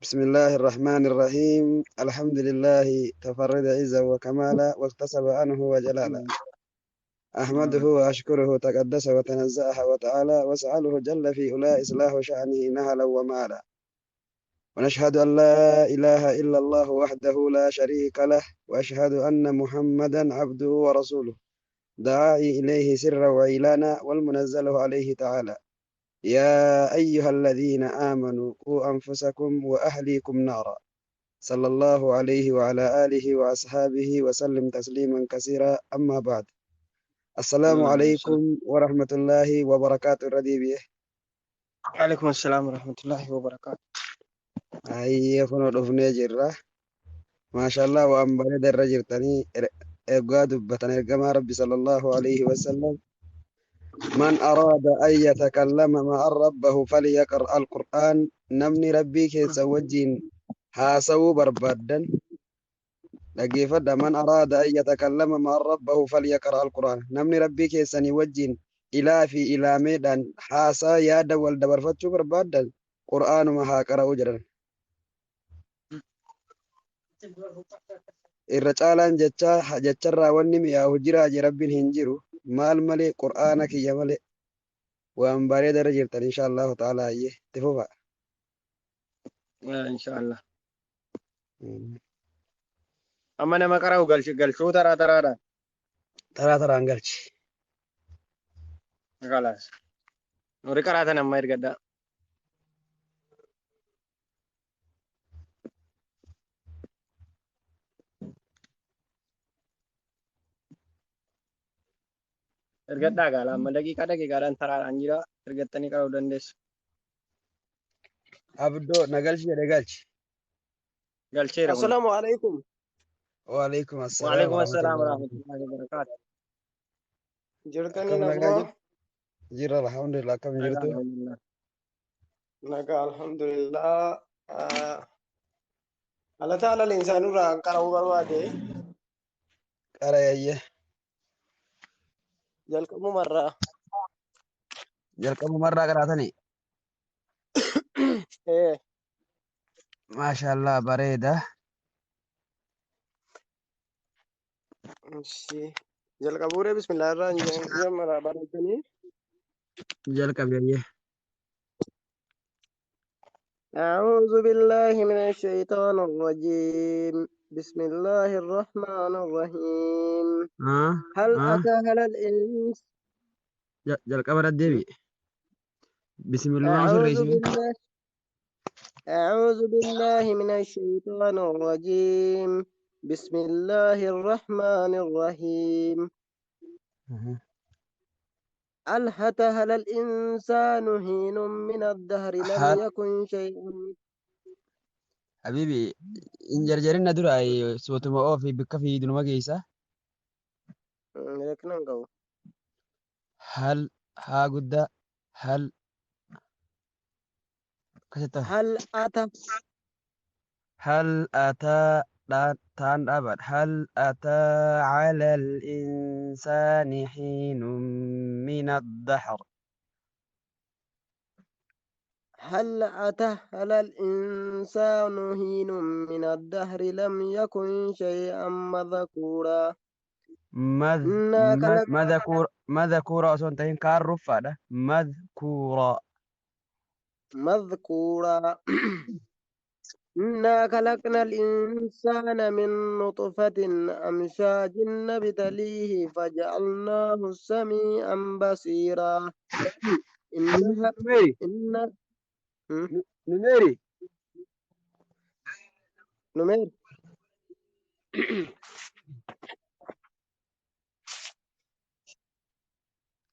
بسم الله الرحمن الرحيم الحمد لله تفرد عزا وكمالا واكتسب عنه وجلالا أحمده وأشكره تقدس وتنزأه وتعالى واسأله جل في أولى إصلاح شأنه نهلا ومالا ونشهد أن لا إله إلا الله وحده لا شريك له وأشهد أن محمدا عبده ورسوله دعا إليه سرا وإعلانا والمنزل عليه تعالى يا أيها الذين آمنوا قوا أنفسكم وأهليكم نارا صلى الله عليه وعلى آله وأصحابه وسلم تسليما كثيرا أما بعد السلام عليكم ورحمة الله وبركاته رديبي وعليكم السلام ورحمة الله وبركاته. أي كنو دفني جرة ما شاء الله وأن برد الرجل تاني إقاد بطن إرقام ربي صلى الله عليه وسلم من أراد أن يتكلم مع ربه فليقرأ القرآن نمني ربي كيس وجين هاسو بربادا dhaggeeffadha man araada an yatakallama ma'a rabbahu falyaqra alqur'aan namni rabbii keessanii wajjin ilaa fi ilaameedhaan haasaa yaada wal dabarfachuu barbaaddan qur'aanuma haa qara'u jedhan irra caalaan jecharraa wanni mi'aahu jiraa je rabbiin hin jiru maal malee qur'aana kiyya malee waan bareeda irra jirtan insha allahu ta'ala ayyee itti fufa إن شاء الله. أما أنا ما قرأوا قال شو ترى taraa taraan galchi خلاص. نوري قرأت أنا ما يرقد. يرقد قال أما دقيقة أن ترى أنجيلا يرقدني قرأوا دندس. abdoo na galchi jedhe galchi قال شيء. السلام عليكم. waalaikum assalaam وعليكم السلام warahmatullahi ورحمة الله وبركاته. جرتني akkam nagaa نقوى jirra alhamdulillah akkam jirtu الحمد لله. نقى الحمد لله. الله تعالى الإنسان را قرأوا برواده qarayayye جلكم مرة. jalqabumarraa qaraatanii إيه maashaallah bareeda ماشي جلكبورة بسم الله الرحمن الرحيم مرة باركني. jalqabiyayye أعوذ بالله من الشيطان الرجيم بسم الله الرحمن الرحيم هل أتى على الإنس jalqaba deebi bismillumaan أعوذ sirreessi بالله أعوذ بالله من الشيطان الرجيم بسم الله الرحمن الرحيم هل أتى على الإنسان حين من الدهر لم Hal يكن شيئا. habiibi in jarjarinna dura sootuma oofi bikka fiidunuma keessa لكن نقول hal haa guddaa hal akkasitti هل أتى hal ataa taan dhaabat hal ataa cala al-insaani xiinun min addahr هل أتى على الإنسان حين من الدهر لم يكن شيئا مذكورا. إنا خلق madhakuura osoo hin tahin kaan ruffaadha madhkuura مذكورا. إنا خلقنا الإنسان من نطفة أمشاج نبتليه فجعلناه سميعا بصيرا. إنها إن numeri نمير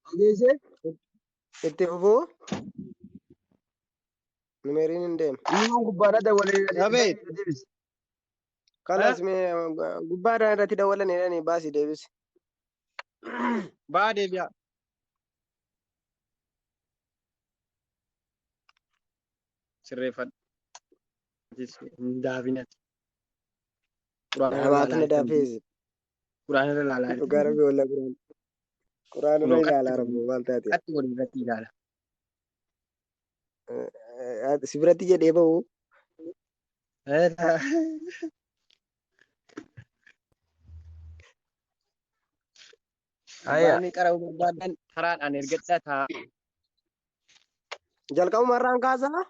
ogeesse اتفقوا نميرين ندم ilmoon gubbaadha dawalee يا بيت deebise خلاص قبارة رتي دولا نيراني باسي ديبس. بعد بيا. سرفت. دافنت. نباتنا دافيز قرآن لا لا. وقاربي ولا قرآن كنو رأي على كتب ربه والتاتي كتب ورثي لا. سبرتي جديبه Ayya. Abbaan qara'uu barbaadan karaadhaan ergadhaa jalqabumarraan kaasaa.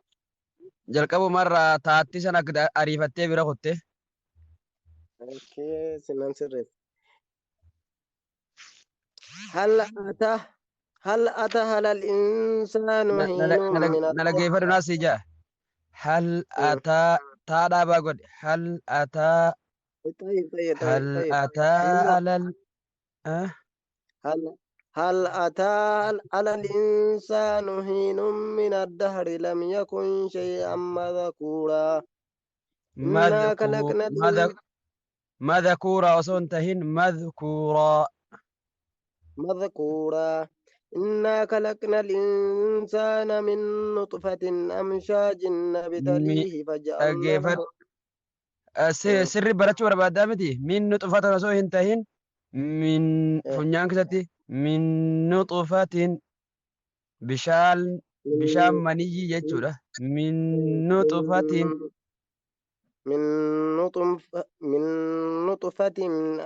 Jalqabumarraa taattii sana ariifattee bira kutte. Sinan sirreessa. هل أتى هل أتى على الإنسان حين من الدهر. Nalageeffadhu naas ija. Hal ataa taadhaa baa godhe. Hal ataa طيب طيب طيب hal طيب ataa alal. هل هل أتى على الإنسان حين من الدهر لم يكن شيئا مذكورا إنا خلقنا Madhakuura osoo hin tahin madhkuuraa. مذكورا إنا خلقنا الإنسان من نطفة أمشاج نبتليه Dhaggeeffadhu. فجعلناه Sirri barachuu barbaaddaa miti. Min nuxufatan osoo hin tahin min funyaan keessatti min nuxufatin bishaan maniyyi jechuudha. Min nuxufatin من من نطفة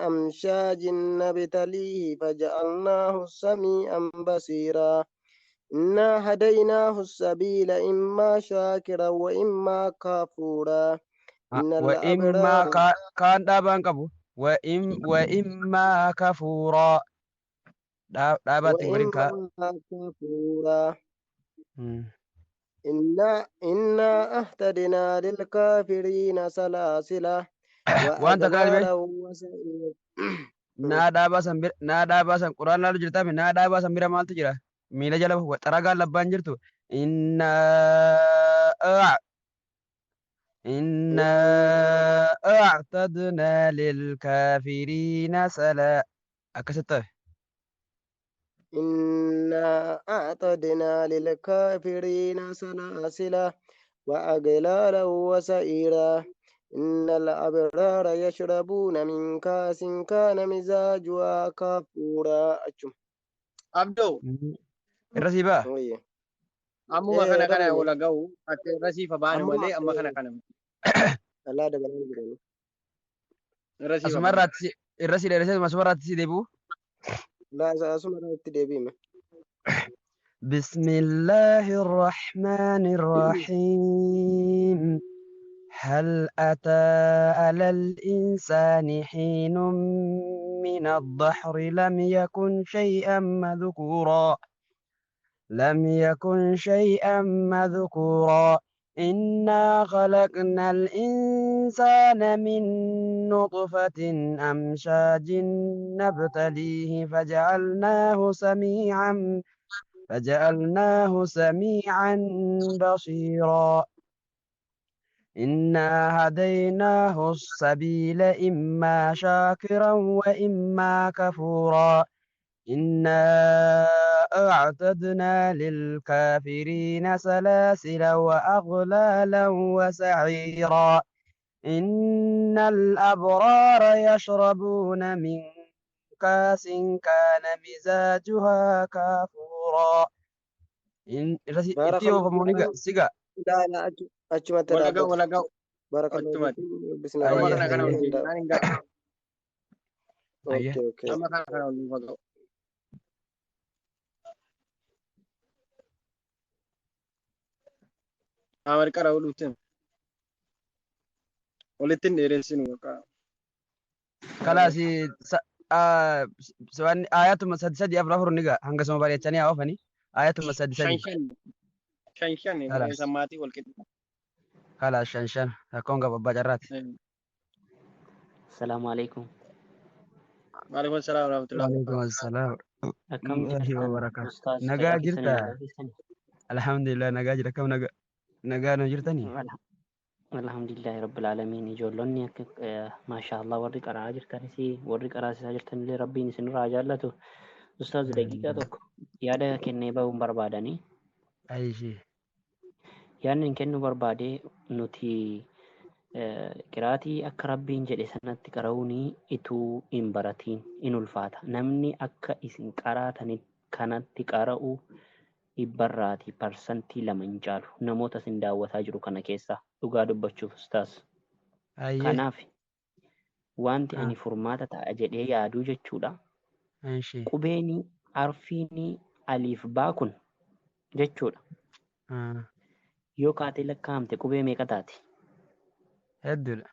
أمشاج نبتليه فجعلناه سميعا بصيرا إنا هديناه السبيل إما شاكرا وإما كفورا إن وإما الأبرار kaan dhaabaan qabu. وإما كفورا dhaabaatti hin godhin kaa. وإما كفورا إنا أهتدنا للكافرين سلاسلا Waan takka illee وأغلالا وسعيرا. naa dhaabaa san quraan laalu jirtaami naa dhaabaa san bira maaltu jira miila jala xaragaan labbaan jirtu innaa a'tadnaa lilkaafiriina salaa akkasitti ta'e. إنا أعتدنا للكافرين سلاسلا وأغلالا وسعيرا إن الأبرار يشربون من كاس كان مزاجها كافورا. Abdoo. Irra sii ba'a. Ammuma kana wala ga'u ati irra siifa baanu malee amma kana. Allah dabalaa jiran. Asumarraatti irra sii dheeresee asumarraatti sii deebi'u. Asumarraatti deebi'ime. بسم الله الرحمن الرحيم هل أتى على الإنسان حين من الدهر لم يكن شيئا مذكورا إنا خلقنا الإنسان من نطفة أمشاج نبتليه فجعلناه سميعا بصيرا إنا هديناه السبيل إما شاكرا وإما كفورا إنا أعتدنا للكافرين سلاسل وأغلالا وسعيرا إن الأبرار يشربون من كاس كان مزاجها كافورا لا لا أجمعت ولا جو بارك الله فيك. بسم الله. أوكي. Amar kara ulutin. Ulitin deresin waka. Kalasi ayatuma sadi afur niga hanga sama bareechanii haafani ayatuma sadi. Shan sammatii wal qixa. Kalas shan akkoon gaba bacarraati. Assalamu alaikum. Waalaikum salaam warahmatullahi Waalaikum salaam. Akkam jirtan Ustaaz Nagaa fayyaa jirta? keessanii? Alhamdulillah nagaa jira kam nagaa nu jirtanii? Alhamdulillahi rabbil alamin. Ijoollonni akka maashaallah warri qara'aa jirtanis warri qaraasisaa jirtanillee rabbiin isinirraa jaallatu. Ustaaz daqiiqaa tokko yaada kennee bahuun barbaadanii. Ayishi. Yaadni kennuu barbaade nuti qiraatii akka rabbiin jedhe sanatti qara'uun ituu hin baratiin in ulfaata. Namni akka isin qaraatanii kanatti qara'u dhibbarraati parsantii 2 hin caalu namoota isin daawwataa jiru kana keessaa dhugaa dubbachuuf Ustaaz. Ayyee. Kanaaf wanti Ah. ani furmaata ta'a jedhee yaaduu jechuudha. Ishee. Qubeen arfiin aliif baa kun jechuudha. Ah. Yoo kaatee lakkaa'amte qubee meeqa taati? Hedduudha.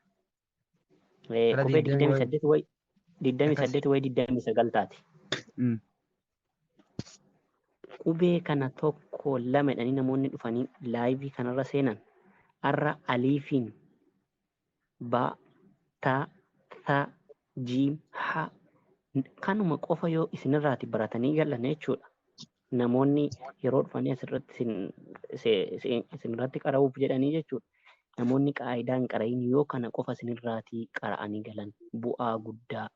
Qubee 28 28 wayi akkas. 28 wayi 29 taati. Qubee kana tokko lama jedhanii namoonni dhufanii laayivii kanarra seenan har'a aliifiin ba ta tha jiim ha kanuma qofa yoo isinirraati baratanii galan jechuudha. Namoonni yeroo dhufanii asirratti isinirratti qara'uuf jedhanii jechuudha. Namoonni qaayidaa hin qara'iin yoo kana qofa isinirraatii qara'anii galan bu'aa guddaa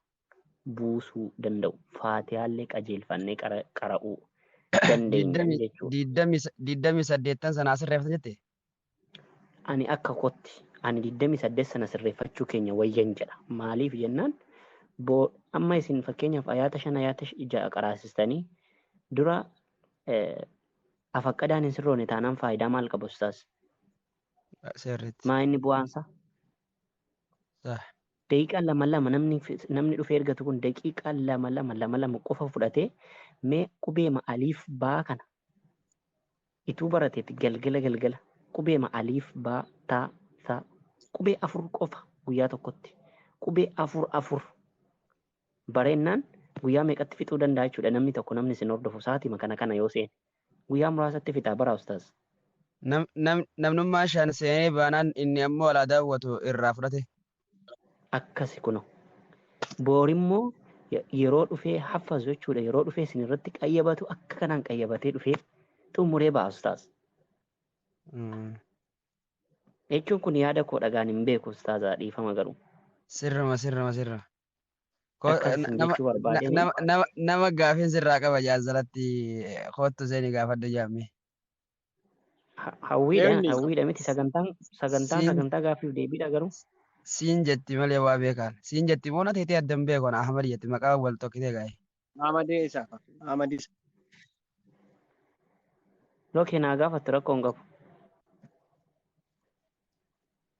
buusuu danda'u. Faatihaallee qajeelfannee qara'uu dandeenya jechuudha. 28 sana asirreeffata jette? Ani akka kootti ani 28 sana sirreeffachuu keenya wayyan jedha. Maaliif jennaan amma isin fakkeenyaaf ayaata 5 ayaata 6 qaraasistanii dura afaqqadaan hin sirroone taanaan faayidaa maal qabu ustaas? Sirriitti. Maa inni bu'aansa? Daqiiqaa lama lama namni dhufee ergatu kun daqiiqaa lama lama qofa fudhatee mee qubeema aliif baa kana ituu barateetti galgala qubeema aliif baa taa sa qubee 4 qofa guyyaa tokkotti qubee 4 bareennaan guyyaa meeqatti fixuu danda'a jechuudha namni tokko namni isin hordofu sa'aatima kana yoo seene guyyaa muraasatti fixaa bara ustaas. Namnummaa shan seenee baanaan inni ammoo alaa daawwatu irraa fudhate. Akkasi kuno boorimmoo yeroo dhufee haffazu jechuudha yeroo dhufee isin irratti qayyabatu akka kanaan qayyabatee dhufee xumuree ba'a ustaas. Jechuun kun yaada koo dhagaan hin beeku ustaazaa dhiifama garuu. Sirra. Akkasiin jechuu barbaadeen. Nama gaafiin sirraa qaba jaalsalatti kootu seeni gaafadhu jaamme. Hawwiidha miti sagantaa gaafiif deebiidha garuu. Siin jetti malee waa beekan. Siin jetti moo na teetee addan beekon Ahmad jetti maqaa wal tokkitee gaa'e. Ahmadis. Lokee naa gaafattu rakkoo hin qabu.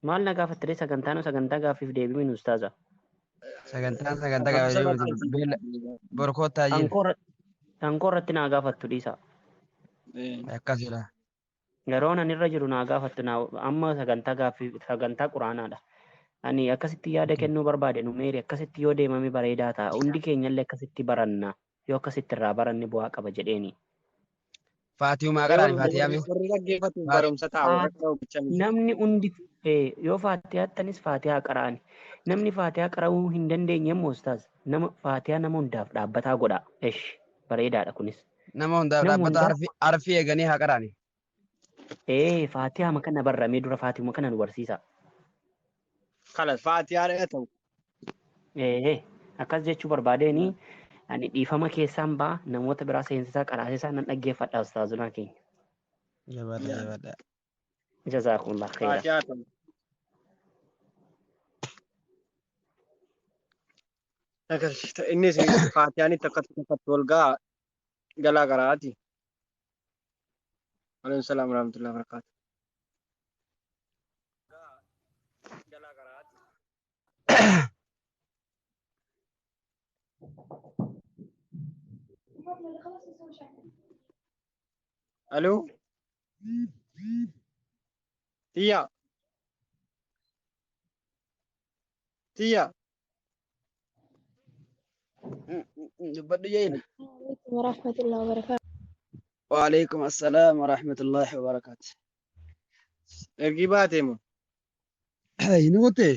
Maal na gaafattee sagantaa gaafiif deebiin ustaaza. Sagantaa gaafiif borkoottaa jiru. Ankoo irratti naa gaafattu dhiisa. Akkasidha. Yeroo nan irra jiru naa gaafattu amma sagantaa quraanaadha. Ani akkasitti yaada kennuu barbaade numeeri akkasitti yoo deemame bareedaa ta'a. Hundi keenyallee akkasitti baranna yoo akkasitti irraa baranne bu'aa qaba jedheeni. Faatiyumaa qaraani faatiyaami. Namni hundi yoo faatiyaatanis faatiyaa qaraani. Namni faatiyaa qara'uu hin dandeenye immoo ustaas nama faatiyaa nama hundaaf dhaabbataa godha. Bareedaadha kunis. Nama hundaaf dhaabbataa arfii eeganii haa qaraani. Faatiyaa kana barramee dura faatiyuma kana nu barsiisa. Kalas faatiyaa ta'u. Akkas jechuu barbaadeeni ani dhiifama keessaan ba'a namoota biraa seensisaa qaraasisaa nan dhaggeeffadha ustaazunaa keenya. Jabaadha. Jazaakumullah khayra. Faatiyaa ta'u. Innis faatiyaan itti akkatti wal ga'a galaa garaati. Alaykum salaam wa rahmatullahi wa barakatuh. Aló. Tía. Dubbadhu jeena. warahmatullahi wabarakatuh. Waalaikum assalam warahmatullahi wabarakatuh. Ergi baatee moo? Hin goote.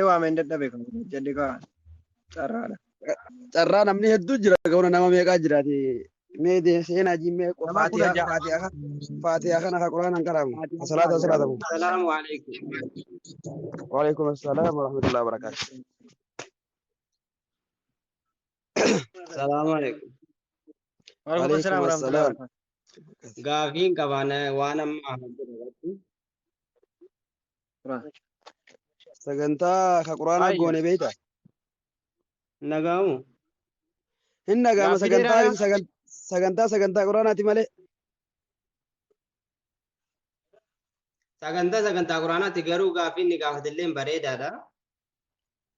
Waa meen dadhabe kan jedhe kaa carraadha. Carraa namni hedduu jira gauna nama meeqaa jiraati. Mee seenaa jimmee faatiyaa kana haa quraanaan qaraamu. Asalaatu. Salaamu alaikum. Waalaikum assalam warahmatullahi wabarakatuh. Salaamu alaikum. Waalaikum salaam wa rahmatullahi wa barakatuh. Gaafiin qabaan waan amma hojjetu. Sagantaa ka quraanaa goone beeyta. Nagaamu. Hin nagaama sagantaa quraanaati malee. sagantaa quraanaatti garuu gaaffii inni gaafatillee bareedaadha.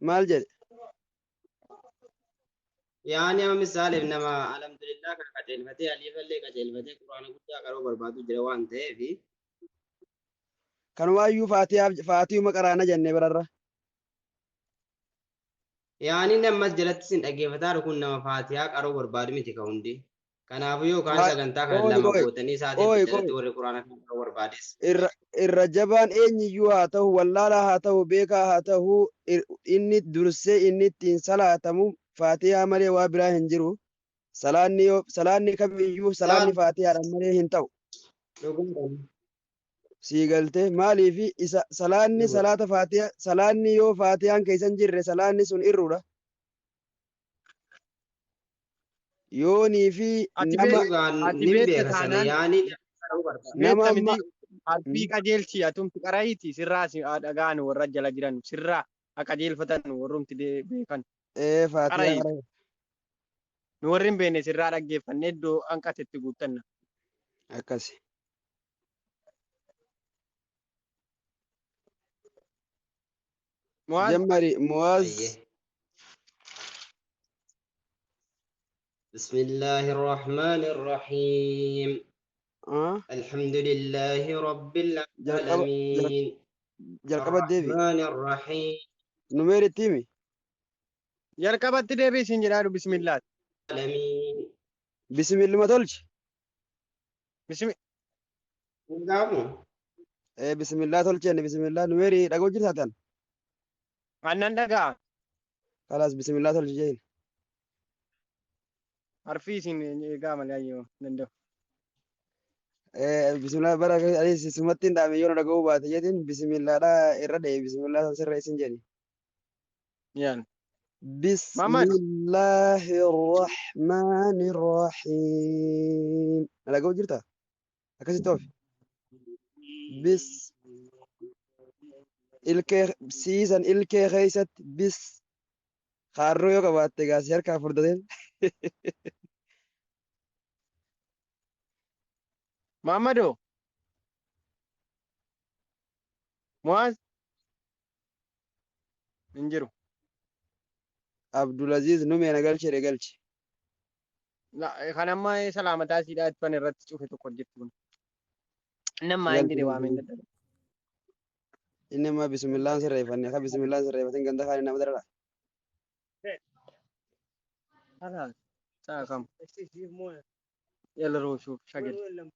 maal jedhe Yaani amma misaaleef nama alhamdulillah kan qajeelfatee aliifallee qajeelfatee quraana guddaa qaroo barbaadu jira waan ta'eef kanumaayyuu faatiihuma qaraana jennee bararra yaani nammas jalatti sin dhaggeeffataa kun nama faatihaa qaroo barbaadu miti ka hundi. Kanaafuu yookaan sagantaa kana lama gootanii isaatiin jalatti warri quraana kan qaroo barbaades. irra jabaan eenyiyyuu haa ta'u wallaalaa haa ta'u beekaa haa ta'u inni dursee inni ittiin salaatamu faatihaa malee waa biraa hin jiru. Salaanni kamiyyuu salaanni faatihaadhaan malee hin ta'u. Sii galtee maaliif isa salaanni salaata faatihaa salaanni yoo faatihaan keessa hin jirre salaanni sun irruudha. Yoonii fi nama harbii qajeelchi atumti qarayiiti sirraa dhagaan warra jala jiran sirraa qajeelfatan warrumti beekan. Faatihaa Nu warri hin beekne sirraa dhaggeeffannee iddoo hanqatetti guuttanna. akkasi. جمري مواز بسم الله الرحمن الرحيم الحمد لله رب العالمين الرحمن الرحيم نمير التيمي jalqabatti deebii isin jedhaa bismillah. بسم الله ما تقولش بسم الله تقولش يعني بسم الله نميري دقوا جرتان annan dhagaa خلاص بسم الله تقولش جاين harfii isin eegaa malee ayyoo danda'u. بسم الله بارك عليه سمتين دام يونا دقوا بات جدين بسم الله لا إرادة بسم الله سر اسم جاني Yaan. بسم Muhammad. الله الرحمن الرحيم دقوا جرتا أكاسي توفي بس ilkee siisan ilkee keessatti bis harroo yoo qabaatte gaasii harkaa furdateen Muhammado. Muaz. Hin jiru. Abdulaziz numee na galchee galchi. Kan amma salaamataa siidhaa itti irratti cufe tokko jirti kun. Nama hin jedhe waameen dadhabe. Inni amma bismillaan sirreeffanne akka bismillaan sirreeffateen ganda kaanii nama darara. خلاص ساعة كم؟ يلا روح شوف شغل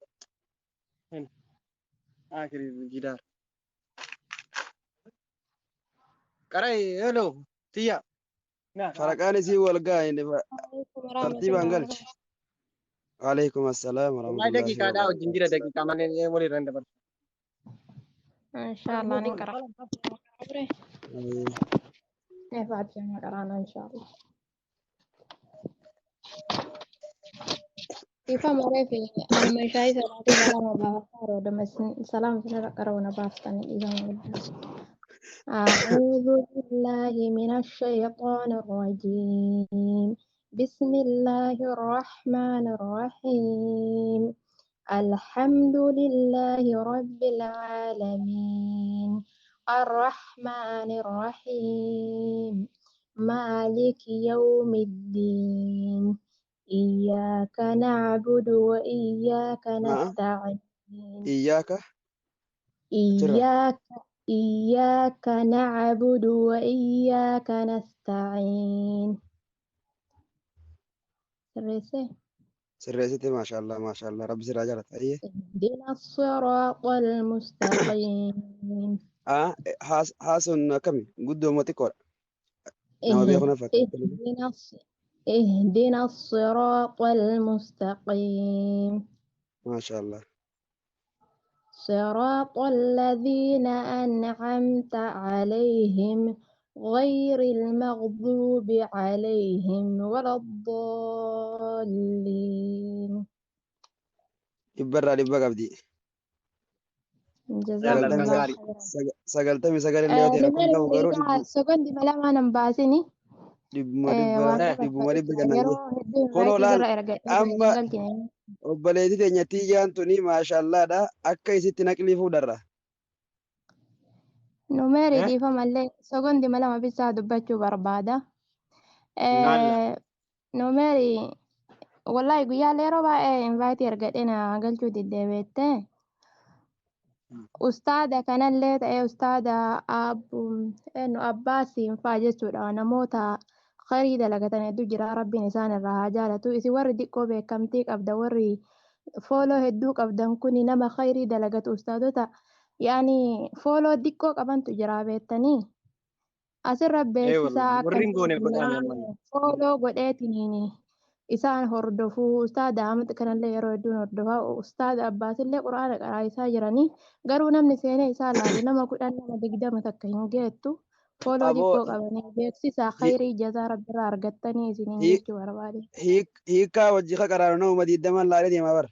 هنا آخر الجدار قرأي يلو تيا Faraqaan isii wal ga'a inni tartiibaan galchi. Waalaikum assalaam والله warahmatullahi دقيقة دا وجنجرة دقيقة ما لين ولي رند بس إن شاء الله نقرأ wabarakatuh. بعد ما قرأنا إن شاء الله كيف مرة في المشاهد التي بلغنا بافار ودمس سلام سنة قرأنا بافتن إذا أعوذ بالله من الشيطان الرجيم بسم الله الرحمن الرحيم الحمد لله رب العالمين الرحمن الرحيم مالك يوم الدين إياك نعبد وإياك نستعين Iyyaaka إياك نعبد وإياك نستعين سرسي sirreessite maashaallah rabbi sirraa jaalata. Ayyee. اهدنا الصراط المستقيم Haasoon akkami guddoo xiqqoodha. Nama beeku na fakkaata. اهدنا الصراط المستقيم Maashaallah. صراط الذين أنعمت عليهم غير المغضوب عليهم ولا الضالين Dhibbarraa dhibba qabdi. جزاكم الله خيرا Sagaltamii sagalee yoo ta'e rakkoon qabu garuu سكندي ملا ما نمباسني dhibbuma dhibba jennaan. Kunoo laal amma obboleettii teenya tiyyaan tuni maashaallaadha akka isitti naqlii fuudharra. Numeerii Eh? dhiifamallee sekondi lama bisaa dubbachuu barbaada. Laalla. Numeerii wallahi guyyaalee yeroo baay'ee invaayitii argadhee na galchuu diddeebeette. Ustaada kanallee ta'ee ustaada Abbaasiin fa'aa jechuudha. Namoota khayrii dalagatan hedduu jira. Rabbiin isaan irraa haa jaalatu. Isin warri xiqqoo beekamtii qabda warri fooloo hedduu qabdan kuni nama khayrii dalagatu ustaadota yaani fooloo xiqqoo qabantu jira beektanii. Asirra beeksisaa Wallahi. akka Warri hin goone godhaani amma. fooloo godheetiniin isaan hordofuu ustaada Ahmad kanallee yeroo hedduun hordofaa ustaada Abbaasillee quraana qaraa'isaa jiranii garuu namni seenee isaa laalu nama 10 nama 20 takka hin geettu fooloo Aboo xiqqoo qabanii beeksisaa khayrii jazaa rabbiirraa argattanii isiniin jechuu barbaade. hiikaa wajji ka qaraanu nama 20 laalee deemaa bara.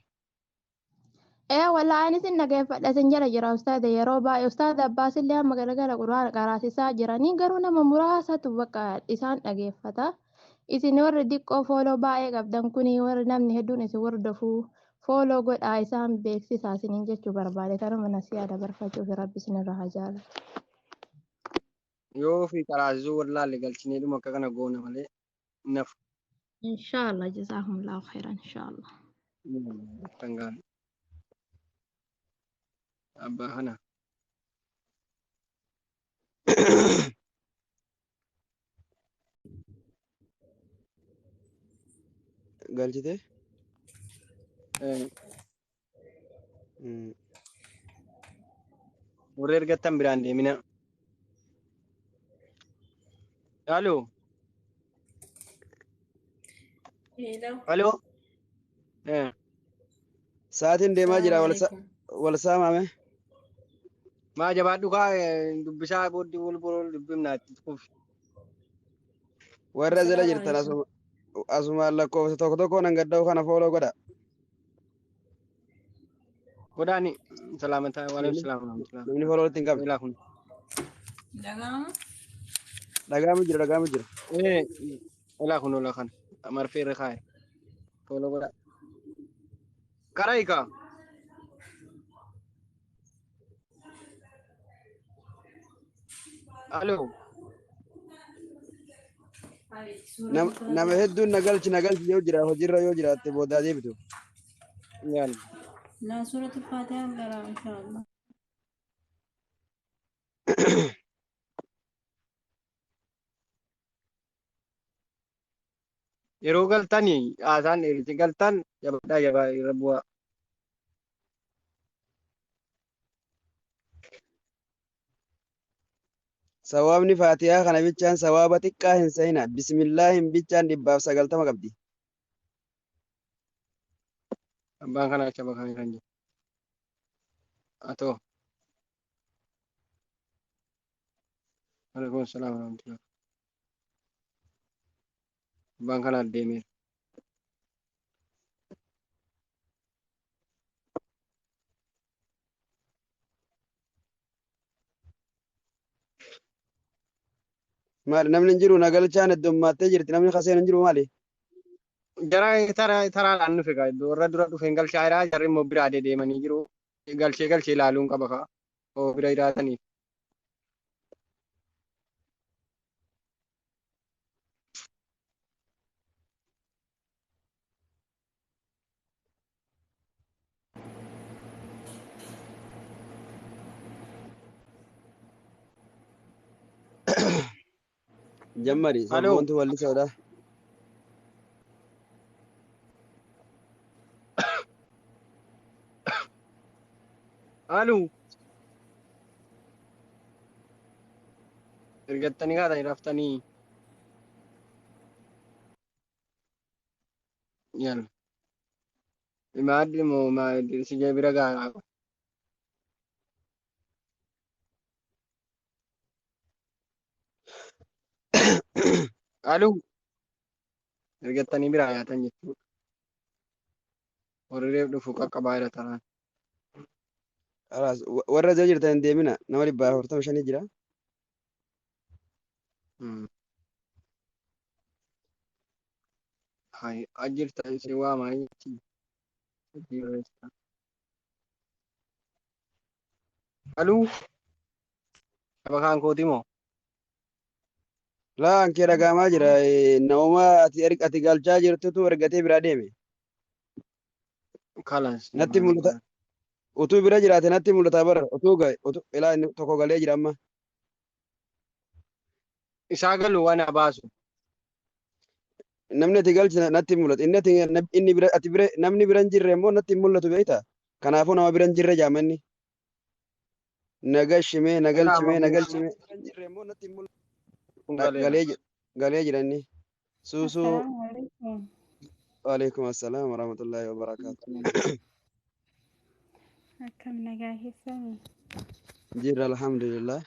Wallaahi anis hin dhageeffadha isin jala jira ustaada yeroo baay'ee ustaada Abbaasillee amma galgala quraana qaraasisaa jiranii garuu nama muraasatu bakka isaan dhageeffata. Isin warri xiqqoo fooloo baay'ee qabdan kuni warri namni hedduun isin hordofuu fooloo godhaa isaan beeksisaa isiniin jechuu barbaade kanuma nasiyaa dabarfachuuf rabbi isinirraa haa jaalatu. Yoo fi qaraasisuu wallaalle galchinee dhuma akka kana goona malee nafu. Inshaallah jazaahumullahu khairan inshaallah. Tangaan. Abbaa kana. Galchite? Warri ergattan biraan deemina. Halloo. Halloo. Sa'aatiin deemaa jira wal saamame. Maa jabaadhu kaa dubbisaa booddee wal dubbifnaatti kufi. Warra jala jirtan asumaan lakkoofsa tokko tokko nan gadda'u kana fooloo godha. Godhaani salaamataa waalaikum salaam. Namni fooloo walitti hin qabne. Ilaa kun. Dhagaamu jira. Ilaa kun ola kan marfee irra kaa'e. Fooloo godha. Karaa hiikaa. Halloo. Nama hedduun na galchi yoo jira hojiirra yoo jiraatte boodaa deebitu. Yaal. لا سورة الفاتحة نقرأ إن شاء الله. Yeroo galtanii haasaan dheeriti galtan jabaa irra bu'aa. Sawaabni faatiyaa kana bichaan sawaaba xiqqaa hin seenaa. Bismillaahin bichaan 190 qabdi. Abbaan kana acha bakan kan jiru. Atoo. Waalaikum salaam warahmatullahi. Abbaan kana deemeera. Maali namni hin jiru na galchaan heddummattee jirti namni kaseen hin jiru maali? Jara taraan dhufe kaa warra dura dhufeen galchaa jiraa jarri immoo biraa deemanii jiru. Galchee ilaaluun qaba kaa. Oo bira jiraataniif. Jammari sabboontu walli soodha. Halloo. Ergattanii kaatanii raftanii. Yaal. Maaddi moo si bira gahaa. Halloo. Ergattanii biraa yaatan jechuudha. Warri reef dhufu qaqqabaa jira taraan. Warra jala jirtan hin deemina nama 145 jira. Hai ajirta si waamaa jechuudha. Halloo. Bakaan kooti moo? Laa ankee dhagaamaa jira. Nama ati galchaa jirtutu ergatee biraa deeme. Kalas. Natti mul'ata. Utuu bira jiraate natti mul'ata bara. Utuu ilaa inni tokko galee jira amma. Isaa galu waan baasu. Namni ati galchi natti mul'ata. Inni bira ati bira namni bira hin jirre immoo natti mul'atu beektaa. Kanaafuu nama bira hin jirre jaamanni. Nagalchimee. Galee jira inni. Suusuu. Assalamu alaikum. Waalaikum assalaam warahmatullahi wabarakaatu. Akkam nagaa keessanii? Jirra alhamdulillah.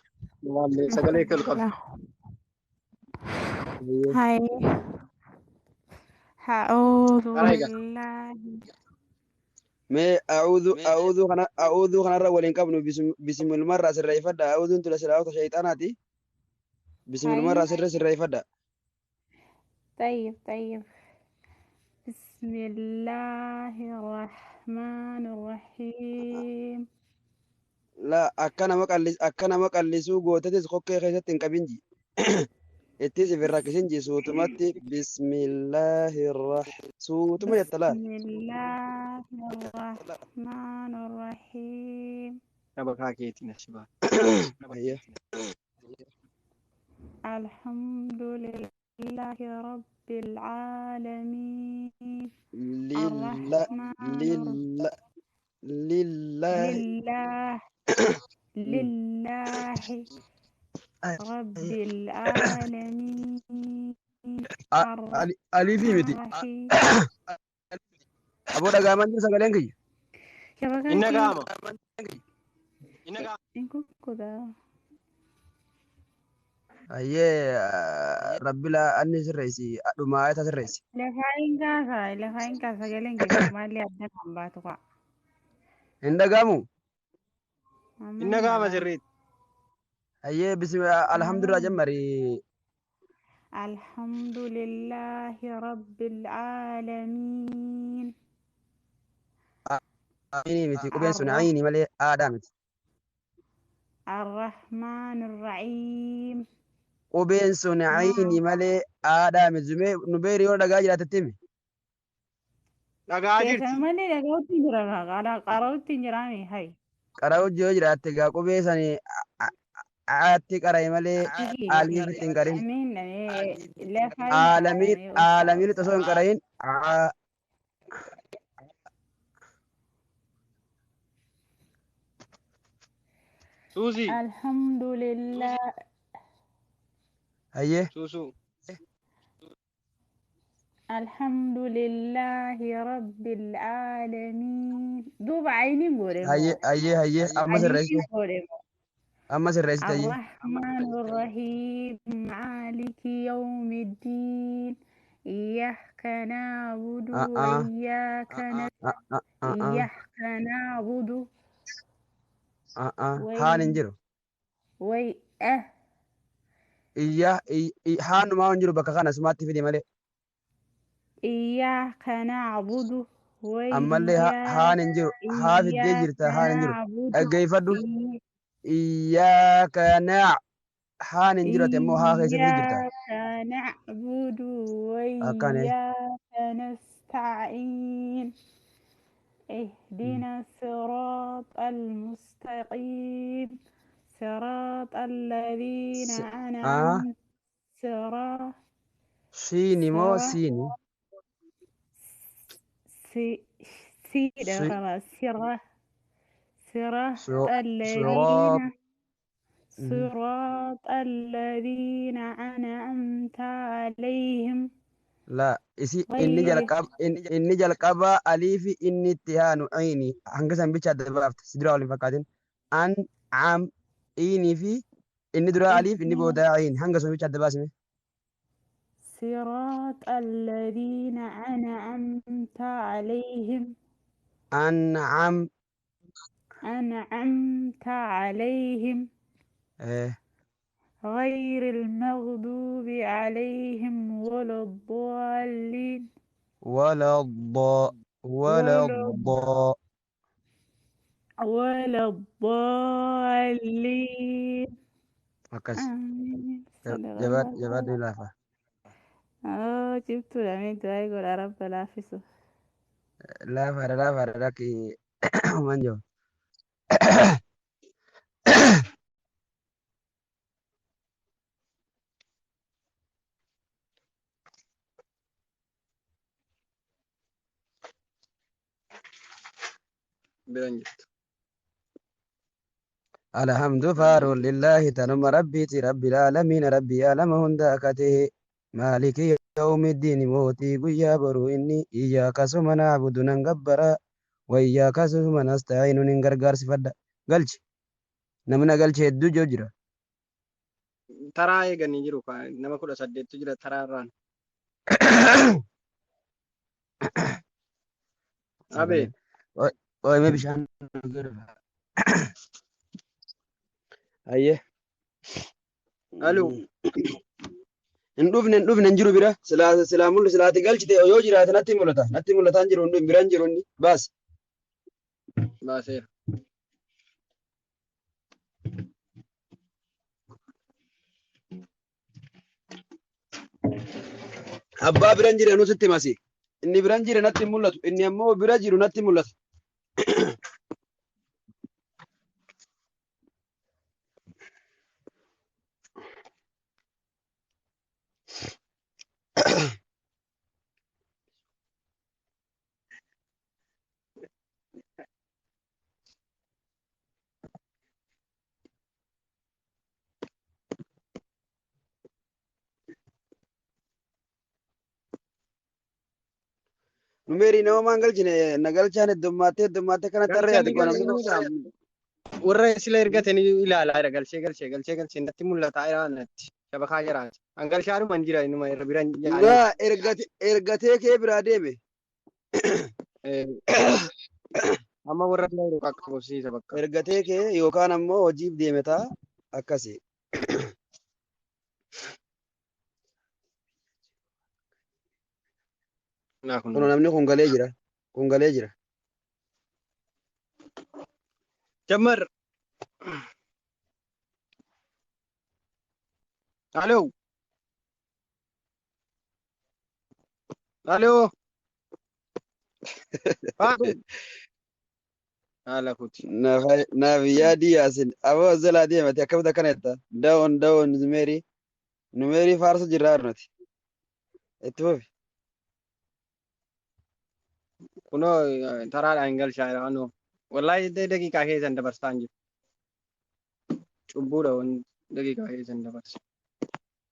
Sagalee kalqabu. Hai. A'udhu Arayga. billahi. Mee a'uudhu kanarra waliin qabnu bismillumarraa sirreeffadha. A'uudhuun tula silaafata shayxaanaati. Bismillumarraa sirreeffadha. طيب طيب. بسم الله الرحمن الرحيم. La akka nama qallisuu gootatis kokkee keessatti hin qabinji. Ittis ifin rakkisinji suutumatti suutuma jetta laa. بسم الله الرحمن الرحيم. Bakaa keetiin achi baa. Ayya. الحمد لله رب العالمين. Lillahi. لله رب العالمين. Aliifii miti. الرحيم. Aboo dhagaaman jiru sagaleen kiyya. يا بغاكي Inna gaama. Inna gaama. إنكم كذا. Ayyee rabbi anni sirreessi dhumaa ayata sirreessi. لفاين كاسا قالين كيف مالي أبدا كم باتوقع. Hin dhagaamu. Inna gaama sirriitti. Ayyee alhamdulillah jammari. الحمد لله رب العالمين. Ayini miti qubeen sun ayini malee aadaa miti. الرحمن الرحيم. Qubeen sun ayini malee aadaa miti. Nu beeri yoo dhagaa jiraatetti himi. Dhagaa كيف jirti. مالي لقوتي جرا على قروتي جرامي هاي. Qaraa hojii yoo jiraatte gaa qubee sanii aatti qara'e malee aliifitti hin qarin. أمين لفاين Aalamiin osoo hin qarayin Suusii. الحمد لله. ayyee Suusuu. الحمد لله رب العالمين. دوب عيني قولي ayyee amma sirreessite ayyee. الرحمن الرحيم مالك يوم الدين. إياك نعبد وإياك نعبد Haan hin jiru. Haanumaa hin jiru bakka kana sumaatti fidi malee. إياك نعبد Ammallee haan hin jiru. Haa fiddee jirta haan hin jiru. Dhaggeeffadhu. Iyyaaka haan hin jiru ati immoo haa keessa fidi jirta. إياك نعبد Akkane. وإياك نستعين. اهدنا الصراط المستقيم. صراط الذين أنعمت Siini moo siini? صراط الذين أنعمت عليهم. La inni jalqabaa aliifi inni itti haanu ayini hanga san bicha adda baafte si dura waliin fakkaatin am ayinii fi inni dura aliif inni booda ayin hanga sun bicha adda baasime. صراط الذين أنعمت عليهم. أنعمت عليهم غير المغضوب عليهم ولا الضالين. ولا الضالين. akkas Amiin. jabaadhu Sadaqallaahu. laafa Cibtuudha miidhaa godha rabba laaffisu. laafaadha lakki man jiru. biran jirtu. Alhamdu faaruun lillahi tanuma rabbiiti rabbil aalamiin rabbi aalama hunda akatee maaliki yawmiddiin mootii guyyaa boruu inni iyyaaka suma naabudu nan gabbara wayyaaka suma nasta'iinu nin gargaarsifadha galchi namna galchi hedduu joo jira. Taraa eeganii jiru nama 18 jira taraarraan. Abee. Oomishee bishaan. Ayyee. Aluu. Hin dhufne hin jiru bira silaa mul'u silaati galchite yoo jiraate natti mul'ata hin jiru biraan jiru inni baas. Baaseera. Abbaa biraan jire nuti masi inni biraan jire natti mul'atu inni ammoo bira jiru natti mul'atu. Numeerii nama maan galchine nagalchaan heddummaatee kanatti harreeyyaate qoonamni. Warra sila ergatanii ilaalaa galchee natti mul'ata natti shabakaa jiraati. Hangalchaadhumaan jira inuma irra biraan ergatee kee biraa deeme. Amma warra sila yeroo qaqqabsiisa bakka. Ergatee kee yookaan ammoo hojiif deeme ta'a akkasi. Kun namni kun galee jira. Jammar. Aloo. Haala kuti. Naaf yaadii yaasin aboo zalaa deemate akkamitti akkana jetta dawoon numeerii faarsa jirraa nuti itti fufi. Kunoo taraadhaan hin galchaa jira. Wallaahi daqiiqaa keessan dabarsaa hin jiru. Cubbuudha daqiiqaa keessan dabarsa.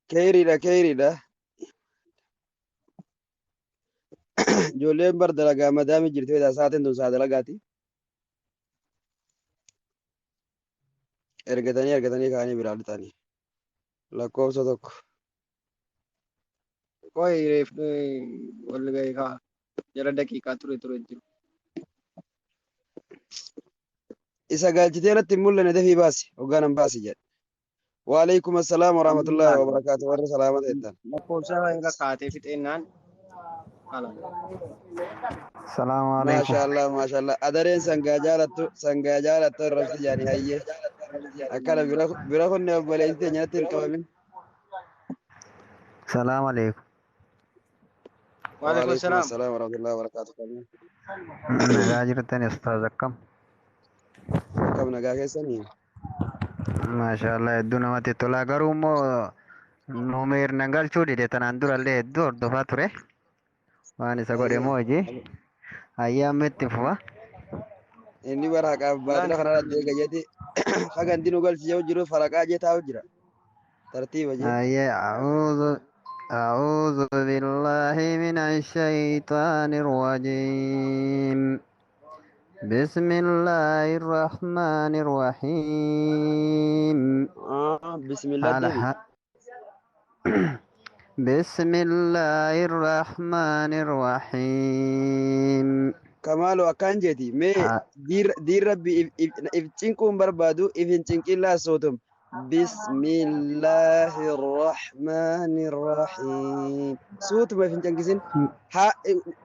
Keeriidha. Ijoolleen bar dalagaa madaami jirti feetaa saatiin tun saa dalagaati. Ergatanii kaanii biraa dhutanii. Lakkoofsa tokko. Qoy wal gahee kaa jala daqiiqaa ture jiru. Isa galchitee irratti hin mul'anne dafii baasi hogganan baasi jedhe. Waalaikum assalaam warahmatullahi wabarakatuh warri salaamata jettan. Lakkoofsa irra kaatee fixeennaan. Salaamu alaikum. Maashaallah adareen sangaa jaalattu irratti jaanii hayyee akkana bira kunne obboleessi teenya natti hin qabamin. Salaamu alaikum. Waalaikum assalaam warahmatullahi wabarakatuh. Nagaa jirtani ustaaz akkam? Akkam nagaa keessanii? Maashaallah hedduu namatti tola garuu immoo numeer nan galchuu dide tanaan durallee hedduu hordofaa ture. Waan isa godhe moo hojii ayyaamni itti fufa. Inni waraqaa baatila kana dhaddee gayyate haganti nu galchee jiru faraqaa jetaa jira. Tartiiba jee. Ayyee أعوذ بالله من الشيطان الرجيم بسم الله الرحمن الرحيم بسم الله بسم الله الرحمن الرحيم كمال وكان جدي مي دير ربي إفتنكم بربادو إفنتنك الله صوتم بسم الله الرحمن الرحيم صوت ما فهمتنكسين ها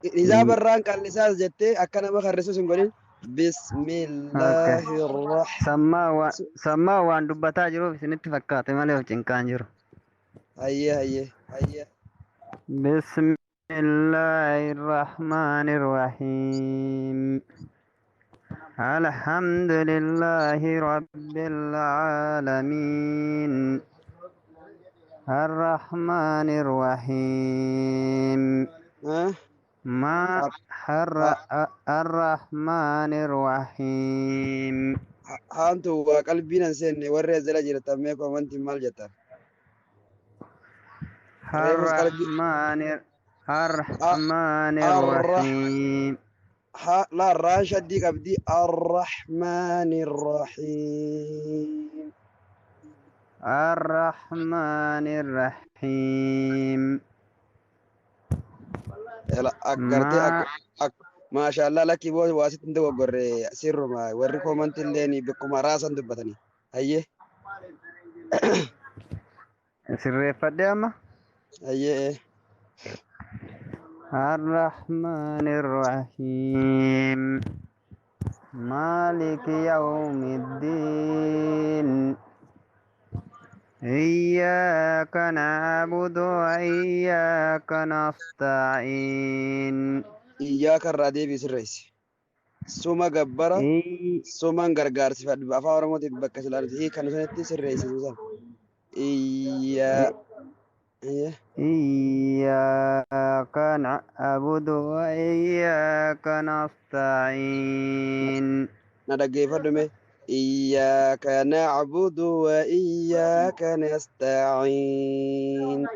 إذا بران قال لساس جتة أكنا ما خرسوا سنقولين بسم Okay. الله الرحمن. Sammaa waan dubbataa jiruuf isinitti fakkaate malee of cinqaan jiru. هيا. بسم الله الرحمن الرحيم الحمد لله رب العالمين الرحمن الرحيم ها ما حر الرحمن الرحيم هانتو وقلبنا نسين وري زلا جرت ميكو وانت مال جتا ريموس قلبي الرحمن الرح الرحيم لا راشد دي قبدي الرحمن الرحيم الرحمن الرحيم لا أقرتي ما شاء الله لك بو واسط انت وقر سر ما وريكم انت اللي بكم راسا دبتني هيه sirreeffadhe amma هيه الرحمن الرحيم مالك يوم الدين إياك نعبد وإياك نستعين إياك الرادي بسريس سوما جبرة سوما غرغار صفات بافا ورموت بكس الارض هي كانوا سنتي سريس سوسان إياك نعبد وإياك نستعين ندقي فدمي إياك نعبد وإياك نستعين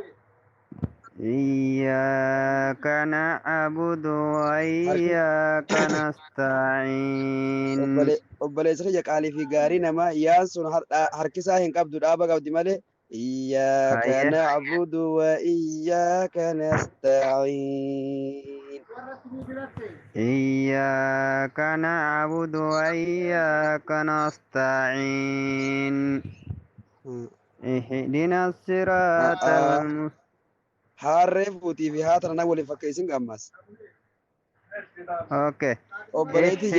إياك نعبد وإياك نستعين obboleessa kiyya qaalii fi gaarii nama yaan sun harkisaa hin qabdu dhaaba qabdi malee إياك نعبد وإياك نستعين إياك نعبد وإياك نستعين اهدنا الصراط المستقيم harreefuutii fi haatana na waliin fakkeessin gammas. Okay. Obboleetti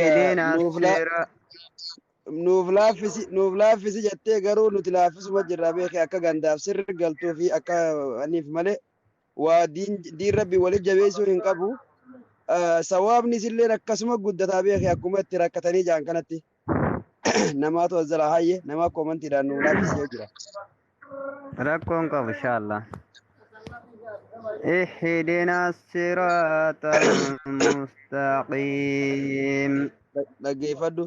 nuuf laaffisi jettee garuu nuti laaffisuma jirra beekee akka gandaaf sirri galtuu fi akka aniif malee waa diin rabbi waliif jabeessuu hin qabu. Sawaabnis illee akkasuma guddataa beekee akkuma itti rakkatanii jaan kanatti namaatu azzala hayyee nama koomantiidhaan nuuf laaffisi yoo jira. Rakkoon qabu inshaallah. اهدنا الصراط المستقيم dhaggeeffadhu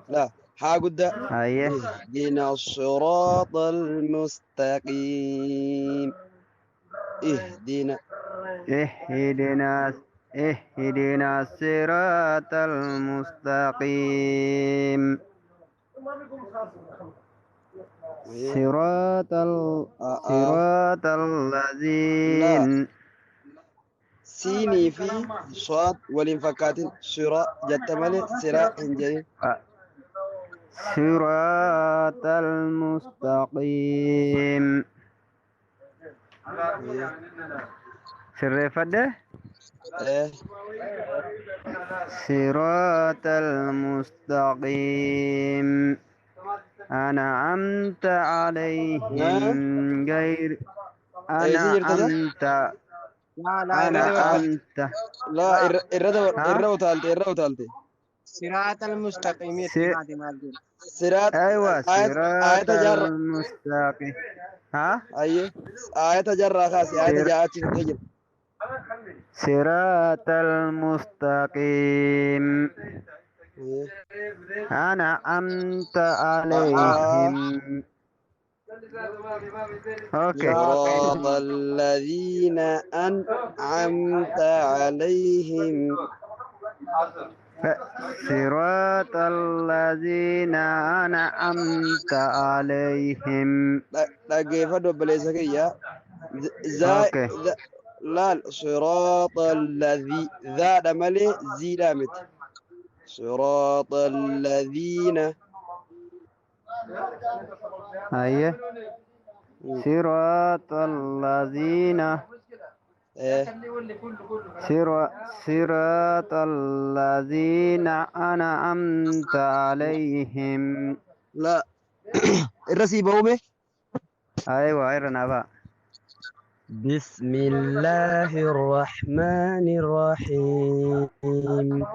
لا هاقد اهدنا الصراط المستقيم اهدنا الصراط المستقيم صراط الذين سيني في صاد والانفكات صراط جتمل صراط انجلي صراط المستقيم سرفده صراط المستقيم أنعمت عليهم غير أنعمت لا إرّو تالتي صراط المستقيم صراط أيوة صراط المستقيم ها أيه آية جرّا خاص آية جاءت تجر صراط المستقيم أنعمت عليهم صراط الذين أنعمت عليهم صراط الذين أنعمت عليهم لا كيف بليسك يا لا صراط الذي ذا دملي زي دامت صراط الذين أيه صراط الذين إيه صراط الذين أنعمت عليهم. لا الرسي بومه. أيوة أيرنا بقى. بسم الله الرحمن الرحيم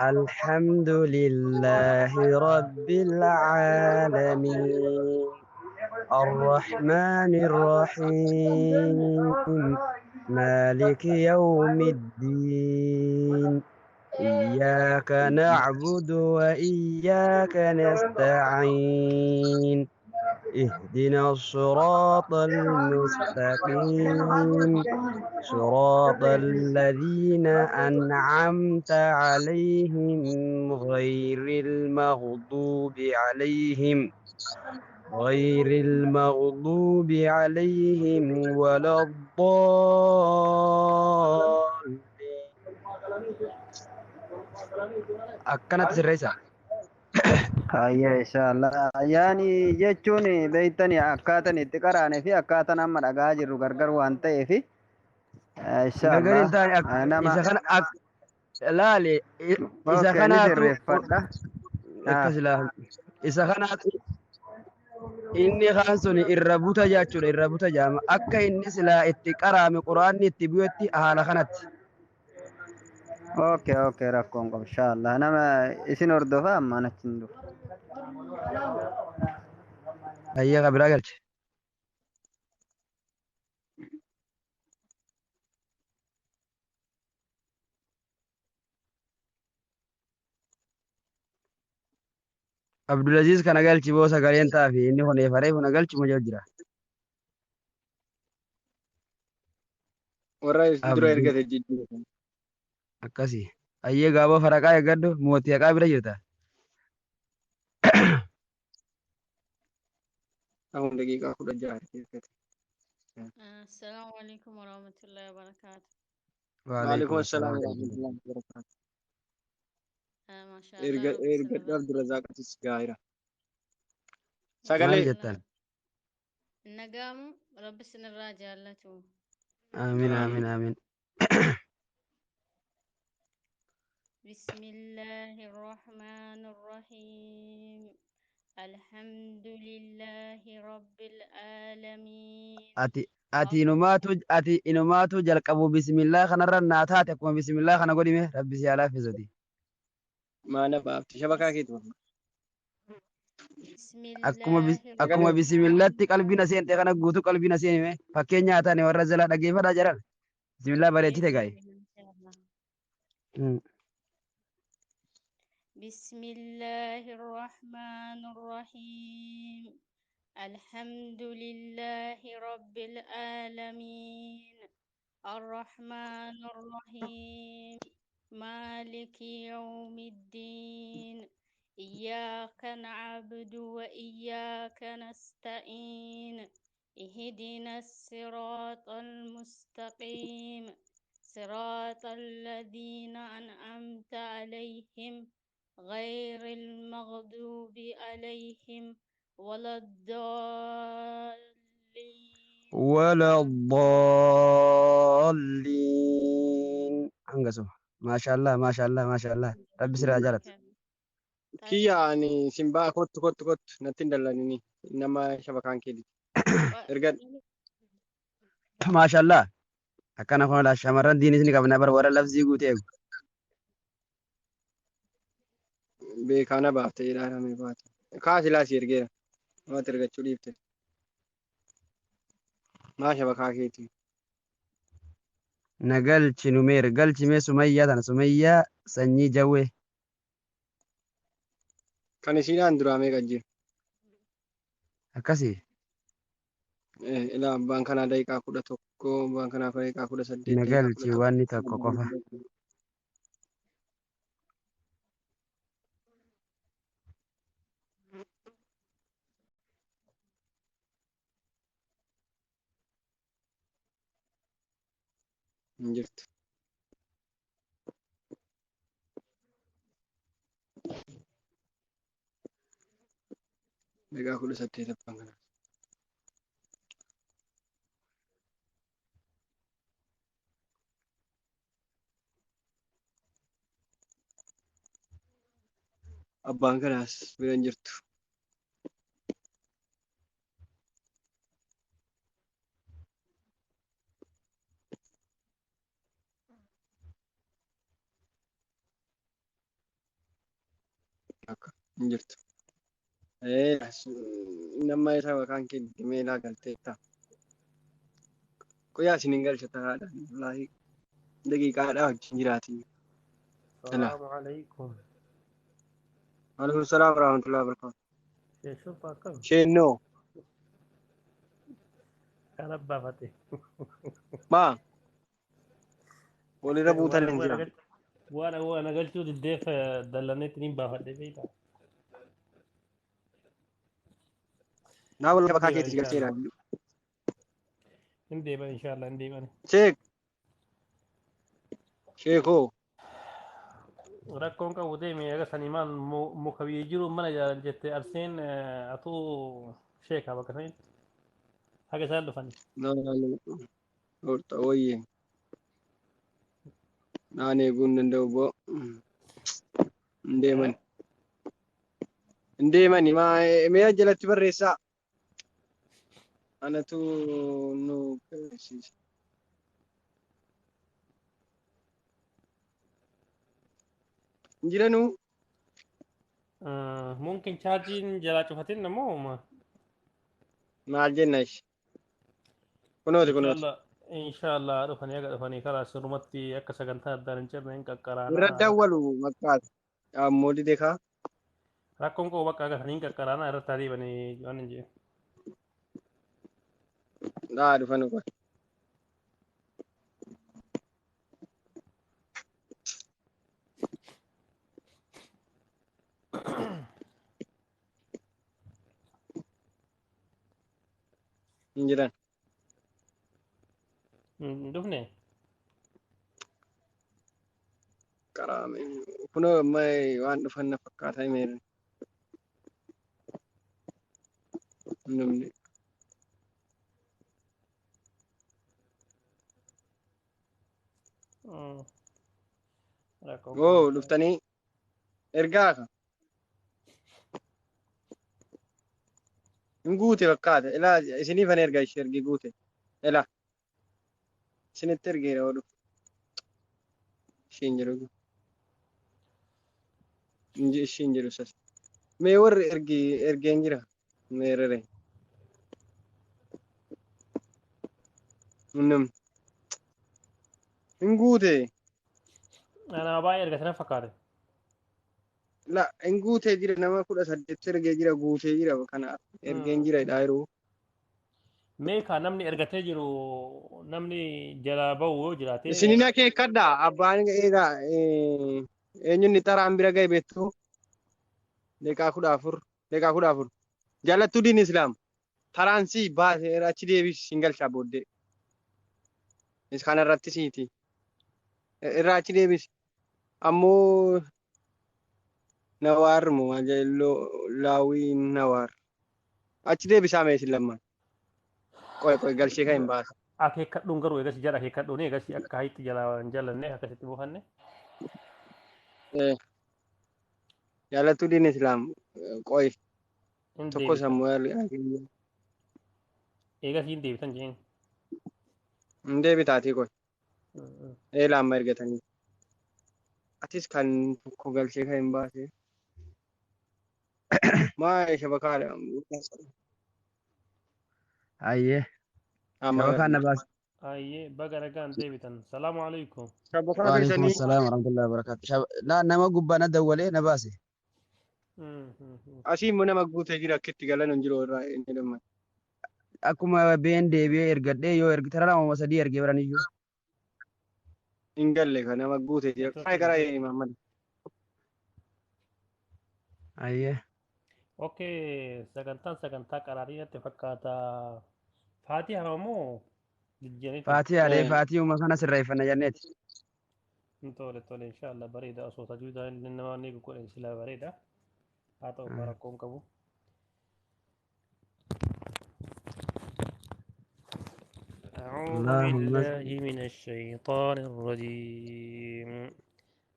الحمد لله رب العالمين الرحمن الرحيم مالك يوم الدين إياك نعبد وإياك نستعين اهدنا الصراط المستقيم صراط الذين أنعمت عليهم غير المغضوب عليهم ولا الضالين. أكنت سريسة. Ayya inshallah yaani jechuun beeytanii akkaataan itti qaraane fi akkaataan amma dhagaa jirru gargar waan ta'eef Gargar inshallah hin taane nama isa kana laale isa okay ni kanaatu sirreeffadha. akkas ilaala. Isa kanaatu inni kaan sun irra buta jechuudha irra buta jaama akka inni silaa itti qaraame quraanni itti bu'etti haala kanatti. Okay okay rakkoon qabu inshallah nama isin hordofa ammaan achi hin dhufu. Ayyaa biraa galche. Abdulaziz kana galchi boo sagaleen taafi inni huneefaree huna galchi moo jira. Warra dura Abdul ergate jijjiiratan. akkasii. Ayyee gaaboo faraqaa eeggadhu mootii haqaa bira jirta. Tahun daqiiqaa 16 keessatti. السلام عليكم ورحمة الله وبركاته. Waalaikum Assalaam assalam warahmatullahi wabarakatuh. ما شاء الله رب Erga سنرى Abdurrazaaqatis gaa'ira. maal Sagalee jettan? النقام رب سنرى جالته. Amiin amiin amiin. بسم الله الرحمن الرحيم الحمد لله رب العالمين Ati inumaatu jalqabu bismillah kanarra naa taate akkuma bismillah kana godhime rabbi si haa laaffisuuti. maana baafti shabakaa keetu. بسم Akkuma الله akkuma Sagalee bismillatti qalbiin seente kana guutuu qalbiin seente fakkeenya taane warra jalaa dhageeffadhaa jiran bismillah bareechite gaa'e. إن شاء الله. بسم الله الرحمن الرحيم الحمد لله رب العالمين الرحمن الرحيم مالك يوم الدين إياك نعبد وإياك نستعين اهدنا الصراط المستقيم صراط الذين أنعمت عليهم غير المغضوب عليهم ولا الضالين. ولا الضالين. Hangasu. Maashaallah maashaallah maashaallah. Rabbi sirraa jaalatu. kiyya ani simbaa kottu natti hin dallanini nama shabakaan keeti. Erga Maashaallah. Akkana kun shamarran diinis ni qabna bara warra lafzii guutee eegu. beekana baafte jedhaadhame baate. Kaasilaa si ergeera. Namatti ergachuu dhiifte. Maa shabakaa keeti. Na galchi numeer galchimee sumayyaa tana sumayyaa sanyii jawwee. Kan isiidhaan duraa meeqa jiru? Akkasii. Ilaa abbaan kanaa daqiiqaa 11, abbaan kanaa daqiiqaa 18, Na daqiiqaa galchi wanni tokko qofa. 17. Hin jirtu. Daqiiqaa 18 abbaan kanaa. abbaan kanaas bira hin jirtu. Akka hin jirtu. Nama isa maqaan kee meelaa galteetta. Qoyaa isin hin galchata haadha. Wallaahi daqiiqaadhaa wajjin jiraatii. السلام عليكم. Waalaikum salaam warahmatullahi wabarakatuh. شوف كم Sheenoo. كان بفتي Maa. Walirra buutan hin jira. وانا قلت له الضيف دلنتني بفتي بيتا Naa walirra bakkaa نديما keetti ان شاء galcheera. الله نديما ان شاء الله نديما Sheekoo. rakkoon qabu deemi aga sanimaan mukabii jiru mana jette arseen atuu sheeka bakka sanitti haga isaan dhufan Horta wayye. Naan eeguu hin danda'u boo. Hin deeman. Hin deemani mee jalatti barreessaa. Anatu nu barreessiisa. Hin jiranuu. mungkin chaarjiin jalaa cufatin namoo ma Maal jenna ishi. Kunooti kunooti. inshallah dhufanii aga dhufanii karaa sirrumatti akka sagantaa addaan hin cirne hin Irra qaqqaraana dawwalu maqaati. Ammoo didee kaa. rakkoon qabu bakka aga sanii hin qaqqaraana irratti adiibanii waan hin jee Dhaa dhufanu kun. Hin jiran. dhufne Karaame. Kunoo amma waan dhufan na fakkaataa himeera. Namni. rakkoon Oo qabu dhuftanii ergaa ka. Hin guute fakkaata. Ilaa isiniifan ergaa ishee ergi guute. Ilaa isinitti ergeera oo dhufu. Ishiin jiru. Ishiin jiru sas. Mee warri ergeen jira. Meerere. Namni. Hin guute. nama baay'ee erga sana fakkaate La hin guutee jira nama 18 ergee jira guutee jira kana ergeen jira dhaayiru. meeqa namni ergatee jiru namni jalaa bahu yoo jiraate Isinin akeekkadhaa abbaan eegaa eenyuun taraan bira ga'e beektu deeqaa 14 jaalattuu diin islaam taraan si baasee achi deebis hin galchaa booddee kana irratti siiti irraa achi deebis ammoo nawaar moo laawii nawaar achi deebisaa meesin lammaan qoy galchee kan hin baasa. akeekkadhuun garuu egas jala akeekkadhuun egas akka hayitti jalaa hin jallanne akkasitti buufanne Jaalattuu diin islaam qoy hin tokko deebitan sammuu egas hin deebitan jeen hin deebitaatii qoy eelaa amma ergatanii atis kan tokko galchee kan hin baase maa shabakaadha Ayyee. amma Shabakaan na baase. ayyee baga nagaan deebitan salaamu alaikum shabakaa وعليكم keessanii السلام ورحمة الله وبركاته لا نما قبنا دولي نباسي asii immoo nama guutee jira akkitti galan hin jiru irraa inni dhimma akkuma been deebi'ee ergadhee yoo ergitara lama sadii ergee baran iyyuu hin galle kan nama guutee jira faaya karaa Muhammad ayyee okay sagantaa qaraarii natti fakkaata faatii hamamoo jijjiiranii faatii alee faatii uma kana sirreeffanna jenneeti tole inshallah bareeda osoo tajuuda inni nama ni godhe sila bareeda haa ta'u barakkoon qabu أعوذ بالله من الشيطان الرجيم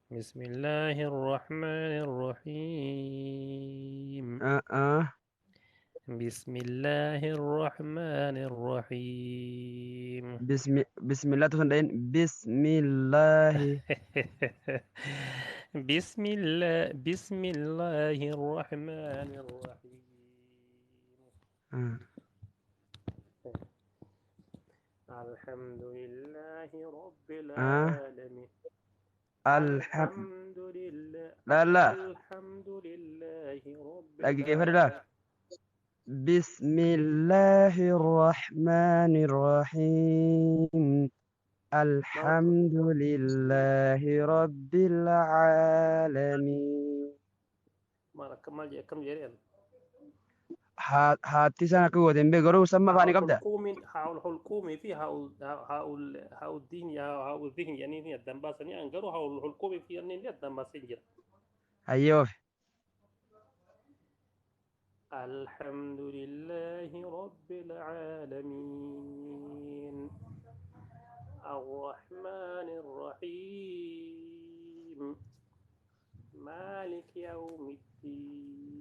بسم الله الرحمن الرحيم. بسم الله الرحمن الرحيم. بسم الله تفندين بسم الله. بسم الله الرحمن الرحيم. الحمد لله رب العالمين. الحمد لله. لا الحمد لله رب كيف لا بسم الله الرحمن الرحيم. الحمد لله رب العالمين. كم جريان هاتي سنة قوة بيقروا سما فاني قبدا حاول حلقومي في هاو الدين يا هاو الذهن يعني هي الدنباس يعني انقروا حاول حلقومي في يعني الدنباس ينجر. أيوه. الحمد لله رب العالمين الرحمن الرحيم مالك يوم الدين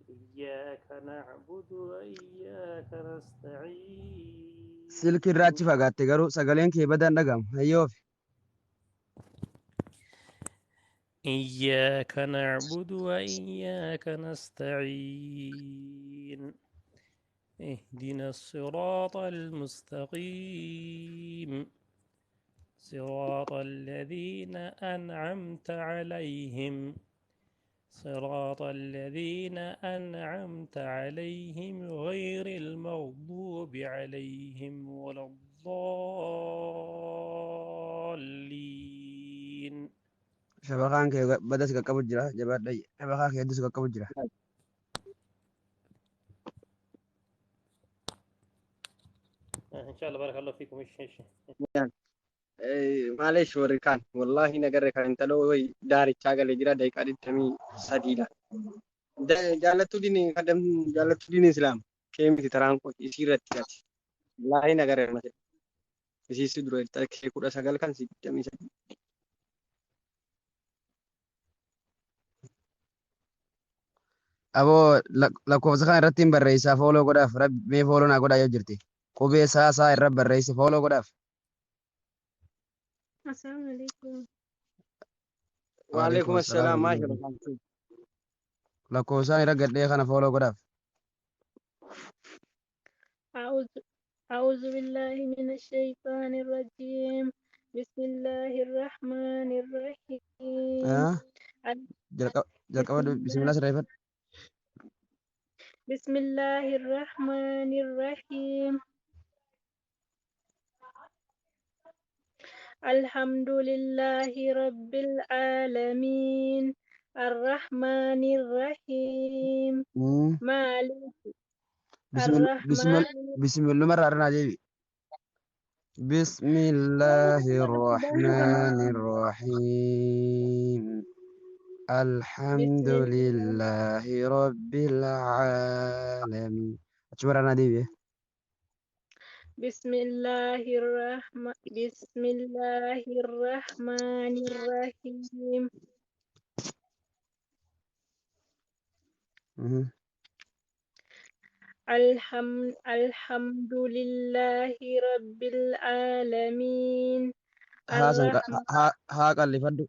إياك نعبد وإياك نستعين. سلك الراتي فقط تقروا سقالين كي بدأ نقام. أيوه. إياك نعبد وإياك نستعين اهدنا الصراط المستقيم صراط الذين أنعمت عليهم صراط الذين أنعمت عليهم غير المغضوب عليهم ولا الضالين. شبكان كي بدأ سكا كبجرا جبار داي شبكان كي يدس سكا كبجرا. إن شاء الله بارك الله فيكم. إيش معلش وركان والله نقر كان انت لو داري تشاغل جرا دايك ادي تمي سديدا جالتو ديني قدم جالتو ديني اسلام كيم في ترانكو يسيرت كات والله نقر ما يسي درو تك كودا سغال كان سي تمي سدي أبو لكو سكان رتين برئيسا فولو قداف رب مي فولو نا قدا يجرتي قبي ساسا الرب برئيس فولو قداف. السلام عليكم. وعليكم السلام ما شاء الله. لكو سان رقد دي خنا فولو قداف. أعوذ بالله من الشيطان الرجيم. بسم الله الرحمن الرحيم. جلك بسم الله سريفت. بسم الله الرحمن الرحيم. الحمد لله رب العالمين الرحمن الرحيم مالك بسم الله مرة أرنا جيبي. بسم الله الرحمن الرحيم. الحمد لله رب العالمين. أشوف أنا دي بسم الله الرحمن الرحيم. الحمد لله رب العالمين ها قال لي فدو.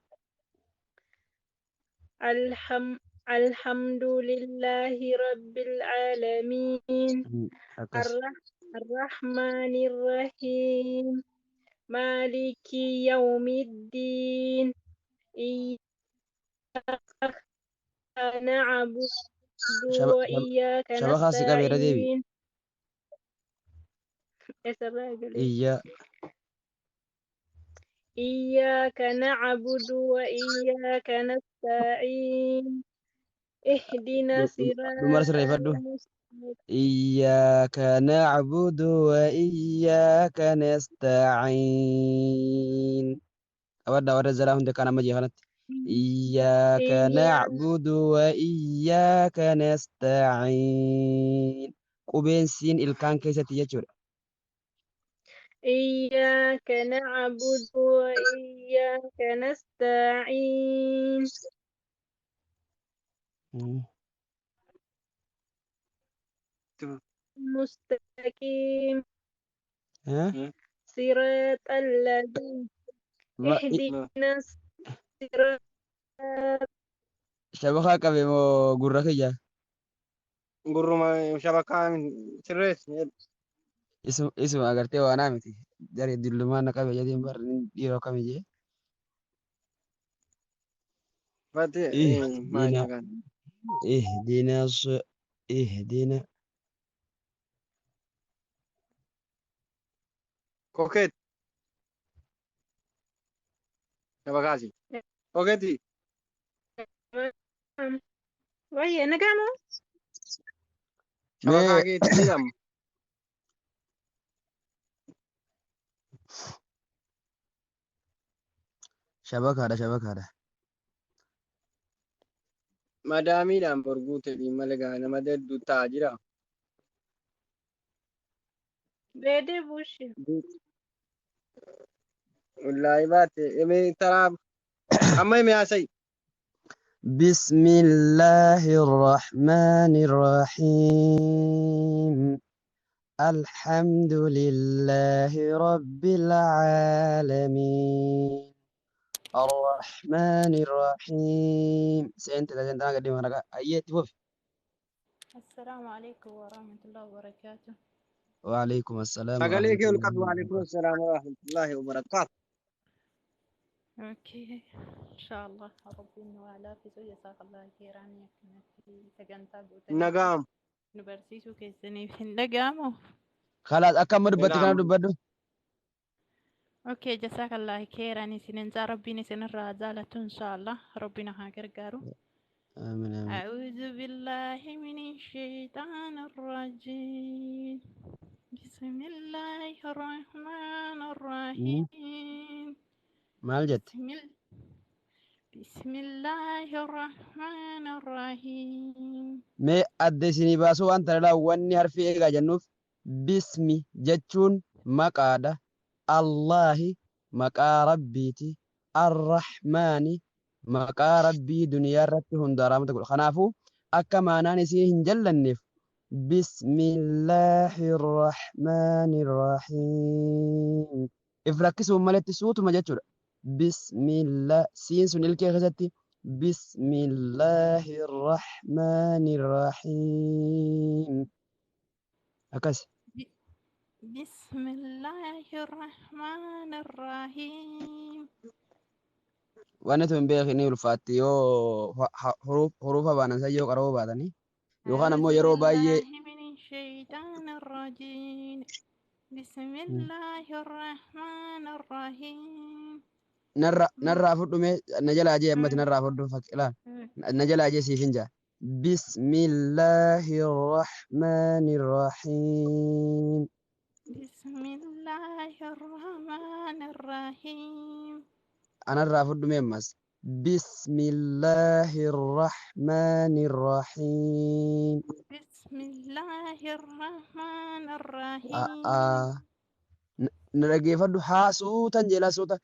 الحمد لله رب العالمين الرحمن الرحيم مالك يوم الدين إياك نعبد وإياك نستعين. إياك نعبد وإياك نستعين اهدنا صراط إياك نعبد وإياك نستعين. أود الزلام ده كان مجي خانت. إياك نعبد وإياك نستعين. قبين سين الكان كيسة تيجور. إياك نعبد وإياك نستعين مستقيم صراط الذين اهدنا الصراط Shabaka qabe moo gurra kiyya? Gurruma shabakaa sirreessi. Isuma agartee waanaa miti. Jari dullumaan na qabe jedheen barri dhiiroo kami jee. Fati maal Ihdina nagaan. ihdina ihdina Kokeet shabakaasi. Kokeeti. وهي نقامة Shabakaa mee keetti jedhamu. shabakaadha. Madaamiidhaan borguu ta'ii malee gaa nama hedduu ta'aa jira. بيدي بوشي Wallaahi baate emee taraa amma emee haasa'i. بسم الله الرحمن الرحيم الحمد لله رب العالمين الرحمن الرحيم سنت لازم تنا قديم انا ايت وف السلام عليكم ورحمة الله وبركاته. وعليكم السلام Sagalee ورحمة kee ol الله qabu waalaikum وبركاته assalaam wa rahmatullahi wa barakaatu. أوكي إن شاء الله ربي وعلا في جزاك الله خيرا يكون في سجنتا بوتني Nagaam. نبرسيسو كيسني في النجامو. خلاص أكمل دبت كنا Nagaam. دبدو أوكي جزاك الله خيرا سننزا ربي نسن الرازالة إن شاء الله ربنا هاجر قارو. آمين آمين أعوذ بالله من الشيطان الرجيم. بسم الله الرحمن الرحيم. مال جت بسم الله الرحمن الرحيم. مي أدسيني باسو أنت لا وني حرفي إيجا جنوف بسمي جتشون مقادة الله مقا ربيتي الرحمن مقا ربي دنيا ربي هندارا متقول خنافو أكا ماناني سين جلنف بسم الله الرحمن الرحيم إفركسوا ملتي صوت ما جتشون بسم الله سين سنيل كي غزتي بسم الله الرحمن الرحيم أكس بسم الله الرحمن الرحيم. وانا تنبيه نيو الفاتيو حروف بانا سيو قرو بادني يوخانا مو أعوذ يرو باي بالله من الشيطان الرجيم. بسم الله الرحمن الرحيم. نرى فدو مي نجلا اجي امتي نرى فدو فكلا نجلا اجي سيفنجا بسم الله الرحمن الرحيم بسم الله الرحمن الرحيم. انا رافض ميمس بسم الله الرحمن الرحيم بسم الله الرحمن الرحيم. نرجيفدو ها صوتا جلا صوتا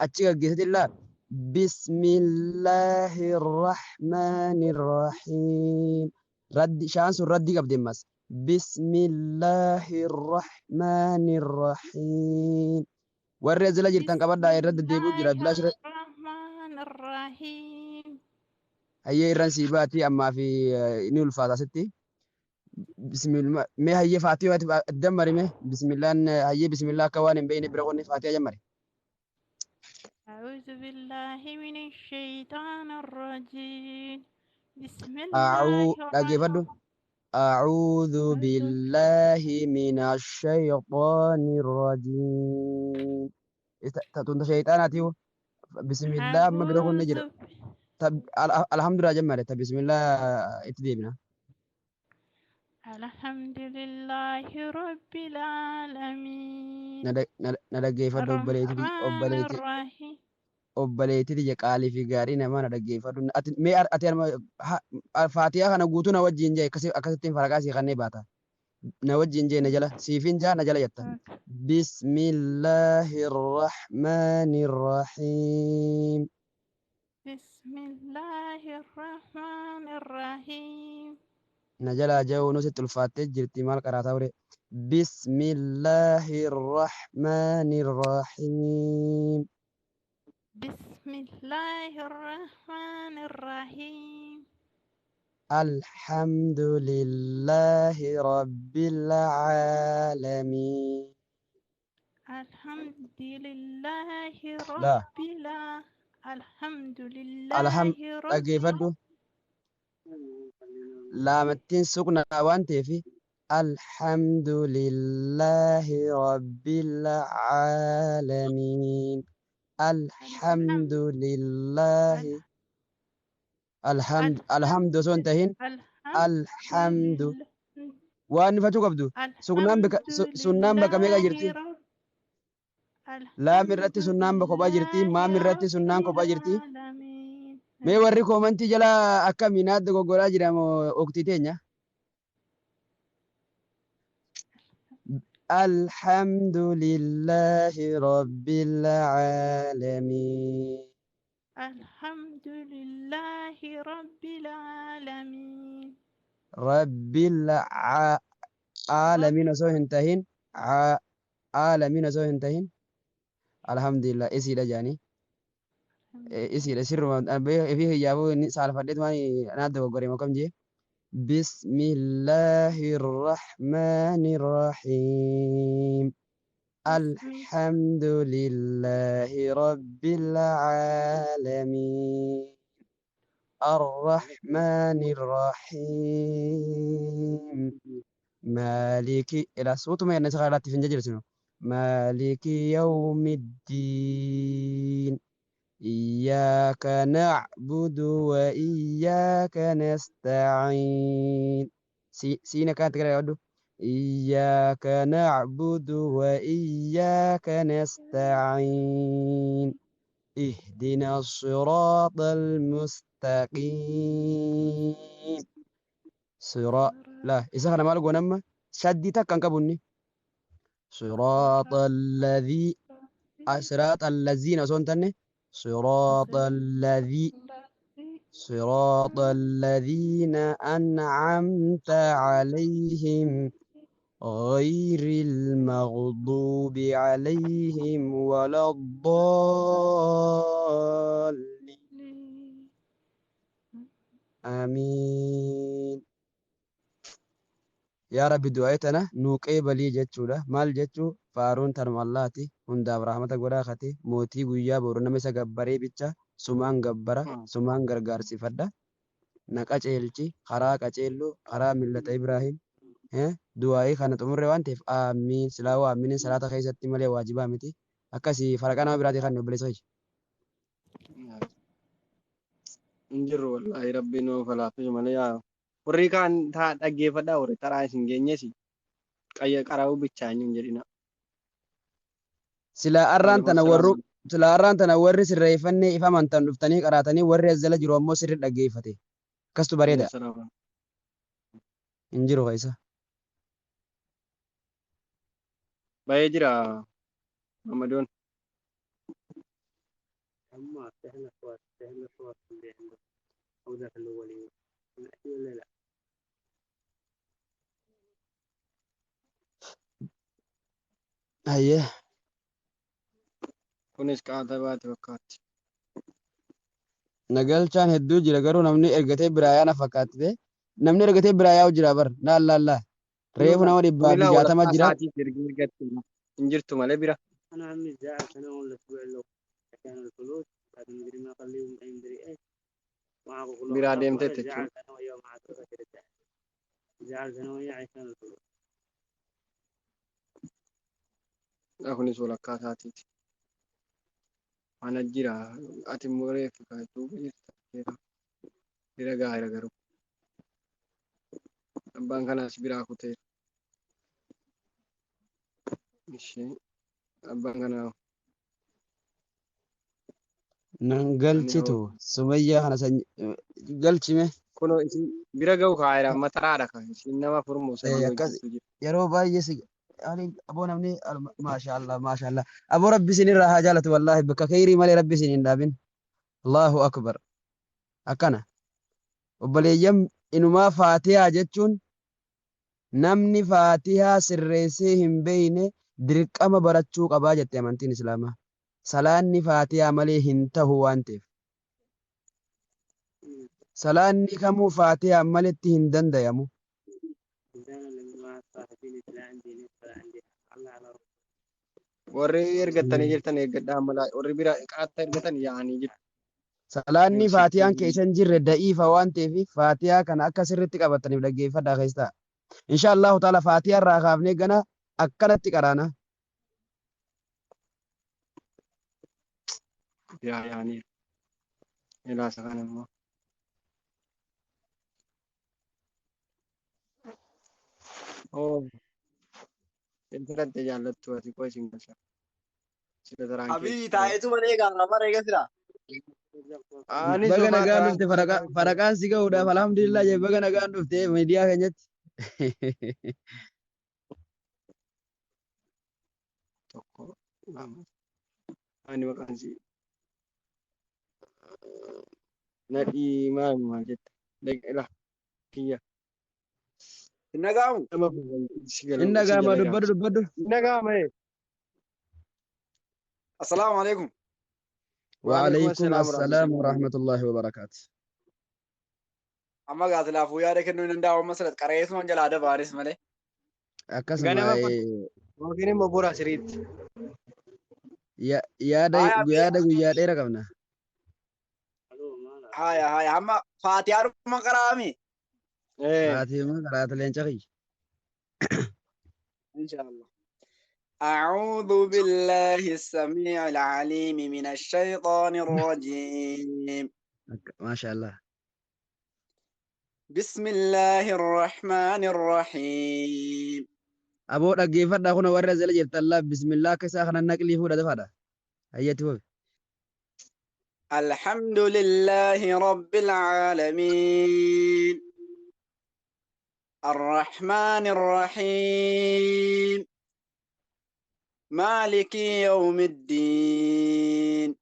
أتشيك جيت الله بسم الله الرحمن الرحيم رد شانس الرد قبل مس بسم الله الرحمن الرحيم والرجل جرتان بسم قبل داير رد ديبو جرا بلاش الرحمن الرحيم. هي رنسيباتي أما في نيول فاتاستي بسم الله ما هي فاتية الدمر ما بسم الله هي بسم الله كوان بين برغوني فاتية جمري أعوذ بالله من الشيطان الرجيم. بسم الله الرحمن أعوذ بالله من الشيطان الرجيم تتون شيطاناتي بسم الله ما برغون نجر طب الحمد لله جمري طب بسم الله اتديبنا الحمد لله رب العالمين. ندا geeffadhu الرحمن الرحيم. obboleetti je qaalii fi gaarii nama na dhaggeeffadhu ati faatiyaa kana guutuu na wajjin jee akkasittiin faraqaa sii kannee baata نوجه جي نجلا سيفين جا نجلا يتا بسم الله الرحمن الرحيم بسم الله الرحمن الرحيم نجلا جو نسيت الفاتح جرتي مال كراتاوري بسم الله الرحمن الرحيم بسم الله الرحمن الرحيم الحمد لله رب العالمين الحمد لله لا رب الحمد الحمد لله رب أجيفدو لامتين سكنا وانتي في الحمد لله رب العالمين الحمد لله الحمد سنتهين الحمد لله وان فتو قبدو الحمد سنان بك ميغا لله جرتي رب لا من الحمد رتي سنان بك وبا جرتي ما لله من رتي رب سنان كوبا جرتي العالمين مي وري كومنتي جلا أكا ميناد غوغورا جرامو أكتتين الحمد لله رب العالمين الحمد لله رب العالمين رب العالمين سو انتهين عالمين سو انتهين الحمد لله اسي جاني اسي سر فيه جابو سالفدت ماني ناد غوري مكم جي بسم الله الرحمن الرحيم الحمد لله رب العالمين الرحمن الرحيم مالك إلى صوت ما ينسى غيرات في الجزيرة شنو مالك يوم الدين إياك نعبد وإياك نستعين سينا كانت كده يا إياك نعبد وإياك نستعين اهدنا الصراط المستقيم صراط لا إذا أنا مالك ونما شديتك كان كبني صراط الذي صراط الذين أصنتني صراط الذين أنعمت عليهم غير المغضوب عليهم ولا الضالين آمين يا رب دعيتنا نوقي بلي جتشودا مال جتشو فارون تنم اللهتي هندا برحمتك وراختي موتي قويا بورنا مسا قبري بيتشا سمان قبرا سمان غرغار سفدا نقا چيلچي خرا قچيلو خرا ملة إبراهيم دعائي خانة عمر وانتف آمين سلاو آمين صلاة خيستي ملي واجبا متي أكاسي فرقانا براتي خانة بلسوي Injiru wallahi rabbiin nuu falaafisu malee yaa warri kaan dhaggeeffadhaa warri taraa isin geenyesi qara'uu bichaa hin jedhina. sila arraan tana warri sirreeffannee ifa amantan dhuftanii qaraatanii warri as jala jiru ammoo sirri dhaggeeffate akkastu bareeda hin jiru keessa bahee jira Mamadoon. hayyee Kunis qaata baate fakkaatti. nagalchaan hedduu jira garuu namni ergatee biraa yaana fakkaatite namni ergatee biraa yaa'u jira bar laallaa reefu nama 160 jira hin jirtu malee bira. Biraa deemteetti jechuudha. Kunis walakkaa isaatiiti. Mana jira ati immoo reefu kaatuu bira gaara garuu abbaan kanaas biraa kutee ishee abbaan kanaa nan galchitu sumayyaa kana galchime kunoo bira ga'u kaayira mataraadha kan isin nama furmu sadii akkas hojjetu jiru. yeroo baay'ee si ani aboo namni maashaallah maashaallah aboo rabbi isinirraa haa jaalatu wallaahi bakka khayrii malee rabbi isin hin dhaabin allahu akbar akkana obboleeyyan inumaa faatihaa jechuun namni faatihaa sirreessee hin beeyne dirqama barachuu qabaa jette amantiin islaamaa salaanni faatihaa malee hin tahu waan ta'eef salaanni kamuu faatihaa maletti hin dandayamu Warri ergattanii jirtan eeggadhaa malaa warri bira qaatta ergatan yaa'anii jiru. salaanni faatiyaan keessan jirre da'iifa waan ta'eef faatiyaa kana akka sirritti qabataniif dhaggeeffadhaa keessaa insha Allahu taala faatiyaa irraa kaafnee gana akkanatti qaraana Yaa'anii ilaasa kan immoo. Oh, intalatti jaallattu ati koo isin galcha. Sila taraan Habibi taa'eetu malee gaara mara eegasira. Ani baga somaa nagaan taraan dhufte faraqaan si ga'uudhaaf alhamdulillah jee baga nagaan dhufte miidiyaa keenyatti tokko lama. Ani maqaan si nadhii maal jette. Ila kiyya. Hin dhaga'amu. Nama si gala inni dhagaama dubbadhu Nagama. Assalaamu alaikum. وعليكم السلام ورحمة الله وبركاته Amma gaas laafuu yaada kennuu hin danda'amu masalat qareessuma jalaa dabaanis malee. akkasuma Ganama yookiin immoo bora siriitti. yaada guyyaa dheera qabna Haya amma faatiyaadhuma qaraami. Faatiima karaata leenca kiyya Inshallah. أعوذ بالله السميع العليم من الشيطان الرجيم. ما شاء الله بسم الله الرحمن الرحيم. aboo dhaggeeffadhaa kun warra jala jirtallaa bismillah akka isaa kana naqlii fuudha dafaadha hayyatti hofi الحمد لله رب العالمين الرحمن الرحيم مالك يوم الدين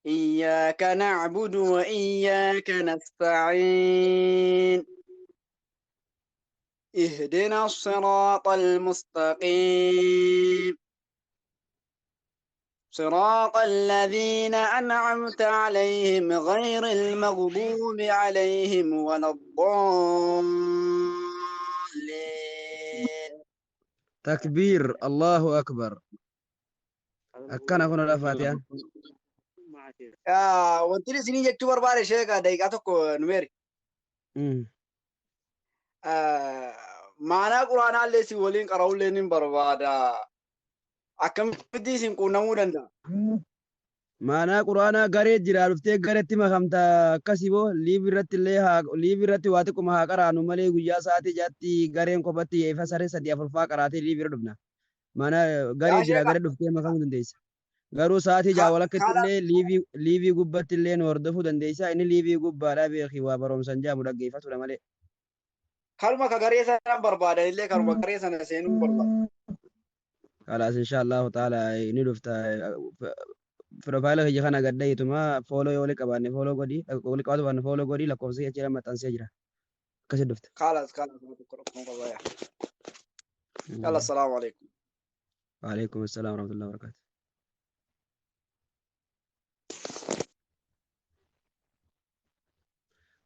إياك نعبد وإياك نستعين اهدنا الصراط المستقيم صراط الذين أنعمت عليهم غير المغضوب عليهم ولا الضالين. تكبير الله أكبر أكنا هنا الفاتحة wanti isinii jechuu barbaade sheeka daqiiqaa tokko numeeri. Maanaa quraanaa illee si waliin qara'uu illee ni barbaada. Akkamitti isin quunnamuu danda'a? maanaa quraanaa garee jira dhuftee gareetti makamta akkasii boo liivi irratti waa xiqquma haa qaraanu malee guyyaa sa'aatii jaatti gareen kophatti yeefa saree sadii afurfaa qaraatee liivi irra dhufna maanaa garee jira garee dhuftee makamuu dandeessa garuu sa'aatii jaa walakkatti illee liivii gubbatti illee nu hordofuu dandeessa inni liivii gubbaadhaa beekii waa baroomsan jaamu dhaggeeffatudha malee. Kalma ka garee sana barbaadan illee kalma garee sana seenuu barbaada. Kalaas inshaallahu ta'ala ni dhufta profaayila kiyya kana gadda hituma fooloo yoo waliin qabaanne fooloo godhi waliin qabatu baanne fooloo godhi lakkoofsa jechuudha maxxansee jira akkasii dhufte. Kalaas yalla salaamu alaikum. Waalaikum assalaam warahmatullahi wabarakatuh.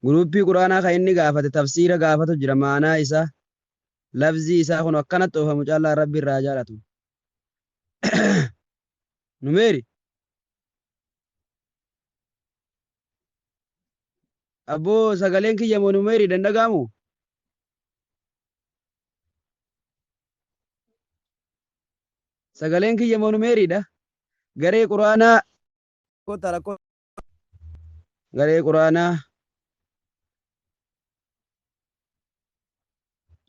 Guruppii quraanaa kan inni gaafate tafsiira gaafatu jira maanaa isaa lafzii isaa kun akkanatti oofamu caalaa rabbi irraa jaalatu. Numeeri abboo sagaleen kiyya moo numeeri dandagaamu sagaleen kiyya moo numeeriidha garee quraanaa garee quraanaa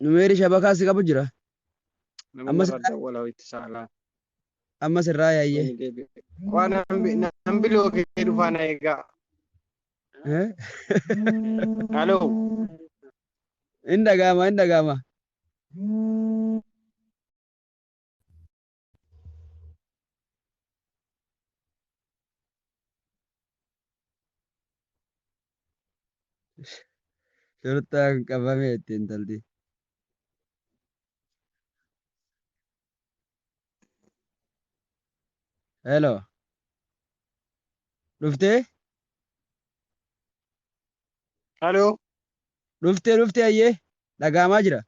numeeri shabakaa si qabu jira ammas irraa yaayyee Waan nambi lookee dhufaan eegaa. Halo. Indagama, indagama. Shurtaan qabame ittiin talti. Hello. Dhuftee? Halo. Dhuftee ayyee dhagahamaa jira.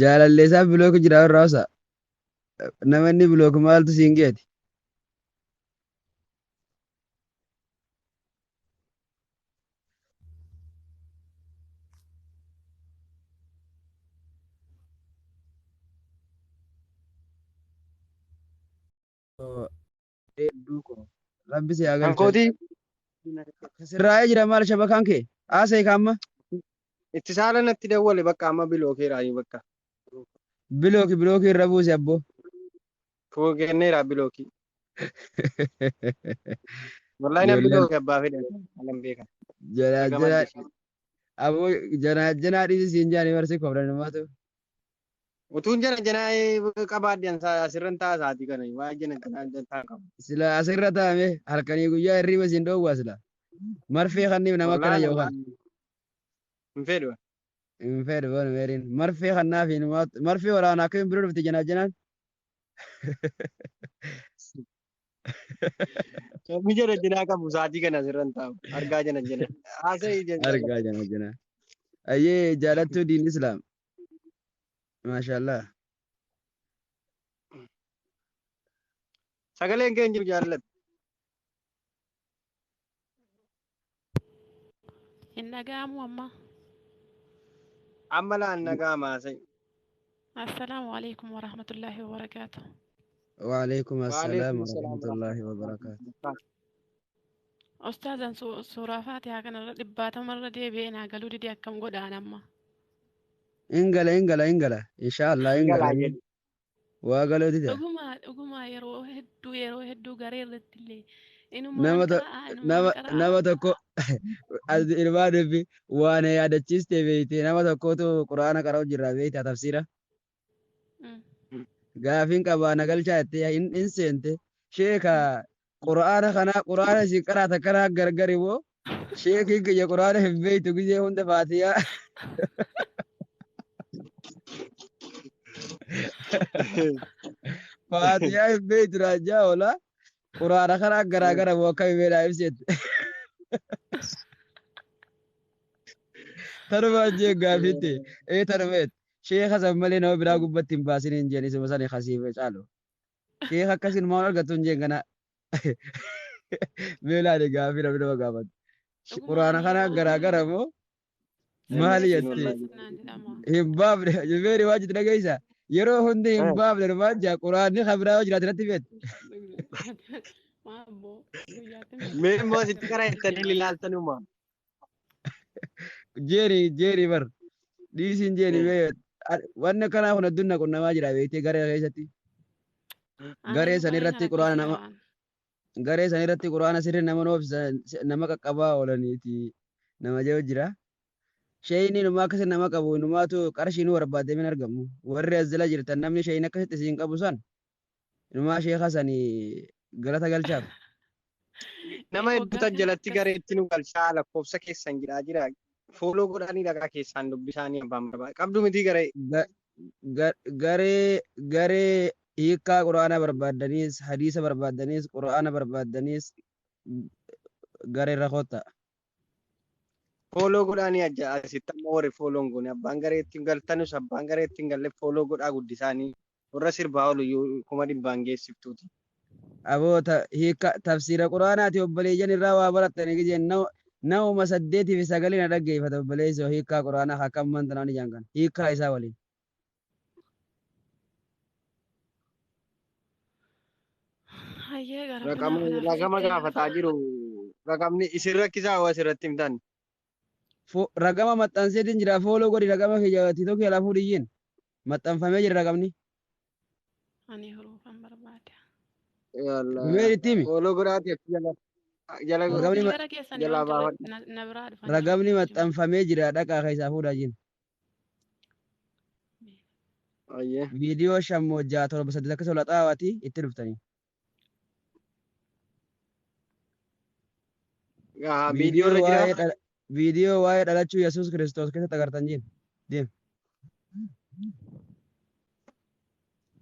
Jaalalleessaa bilooku jira warra hawasa. Namanni bilooku maaltu siin geeti? Rabbi si haa galchu. Hankooti. Sirraa'ee jira maal shabakaan kee? Haasa'e kaamma? Itti saala natti dawwale bakka amma bilookeeraayi bakka. Bilooki irra buuse abboo. Kenneera bilooki. Wallahi na bilooki abbaa fedhan. Alan beekan. Aboo janaa dhiisi siin jaanii barsi kofran namaatu. Utuun janaa qabaadhan asirran taasaatii kana waa janaa qabu. Sila asirra taa'ame halkanii guyyaa hirriba siin dhoowwaa sila. Marfee kanniif nama akkana yookaan. Hin fedhu. Hin fedhu boonu meeriin. Marfee kannaa fi marfee waraanaa akkamiin biroo dhufte janaan. Kammi janaa qabu saatii kana asirran taa'u. Argaa janaa. Argaa janaa. Ayyee jaalattuu diin Islaam. Maashaallah. Sagaleen keenya jiru jaallatu. Hin dhaga'amu amma. Amma laan dhaga'ama haasa'e. Assalaamu alaikum wa rahmatullahi wa barakaatuh. Wa alaikum assalaam wa rahmatullahi wa barakaatuh. Ustaazan suuraa Faatihaa kanarra dhibbaatamarra deebi'ee naa galuu didee akkam godhaan amma. Ingala. Inshaallah ingala. Waa galuu dida. Dhugumaa yeroo hedduu garee irratti illee. Nama tokko ilmaa dubbi waan yaadachiistee beeyte nama tokkotu quraana qara'u jirra beeyta tafsiira. Gaafiin qabaa nagalchaa jettee hin seente sheeka quraana isin qaraata kanaa gargari moo sheekiin kiyya quraana hin beeytu gizee hunda Faatihaa. Faatihaa hin beeytu raajaa oola. Quraana kana garaagara moo akkami meedhaa ibseetti. Tanuma jee gaafitti tanumeet sheeka san malee nama biraa gubbatti hin baasin hin jeen isuma sani kasiife caalu. Sheeka akkasin maal argattu hin jeen kana meelaadhi gaafii namni nama gaafatu. Quraana kana garaagara moo maali jettee hin baafne jilbeeri waan jitu dhageessa. Yeroo hundi hin baafne dhumaan jaa quraanni kan biraa yoo jiraate natti beektu. Mee immoo sitti karaa ittanii ilaaltanuma. Jeeri bar dhiisiin jeeri mee wanni kanaa kun addunyaa qunnamaa jira beektee garee keessatti. Garee sanirratti quraana sirri nama noofisa nama qaqqabaa oolaniiti nama jiru jira. Shayini numa akkasii nama qabu numaatu qarshii nu barbaadee min argamu. Warri as jala jirtan namni shayin akkasitti siin qabu san numaa sheeka sanii galata galchaaf. Nama hedduutan jalatti gareetti nu galchaa lakkoofsa keessan jira. Fooloo godhanii dhagaa keessaan dubbisaanii abbaan barbaada. Qabdu miti garee. Garee hiikaa quraana barbaadaniis hadiisa barbaadaniis quraana barbaadaniis garee rakkootta. Fooloo godhanii asitti amma warri fooloon goone abbaan gareetti galtanus abbaan gareetti hin galle fooloo godhaa guddisaanii warra sirbaa oolu 100,000 geessiftuuti. Aboota hiika tafsiira quraanaati obboleeyyan irraa waa barattanii gijeen nama 8 fi 9 na dhaggeeffata obboleessoo hiikaa quraanaa akkam manta naan ijaan kan hiikaa isaa waliin. Ragama gaafataa jiru ragamni isin rakkisaa hoo asirratti himtan. Ragama maxxanseetiin jira fooloo godhi ragama kiyyaatti tokko lafuu dhiyyiin. maxxanfamee jira raqamni. Ani huruufan barbaada. Yalla. Numeri ittimi. Follow godhaati achi jala Raqamni Huruufni gara keessanii jalaa waan turre baafadhu. na biraa dhufan raqamni jiru. maxxanfamee jira dhaqaa keessaa fuudhaa jiru. Ayyee. Viidiyoo shammojjaa 7 akka sola xaawati itti dhuftanii. Viidiyoo irra jira. Viidiyoo waa'ee dhalachuu Yesuus Kiristoos keessatti agartan jiru. Deem.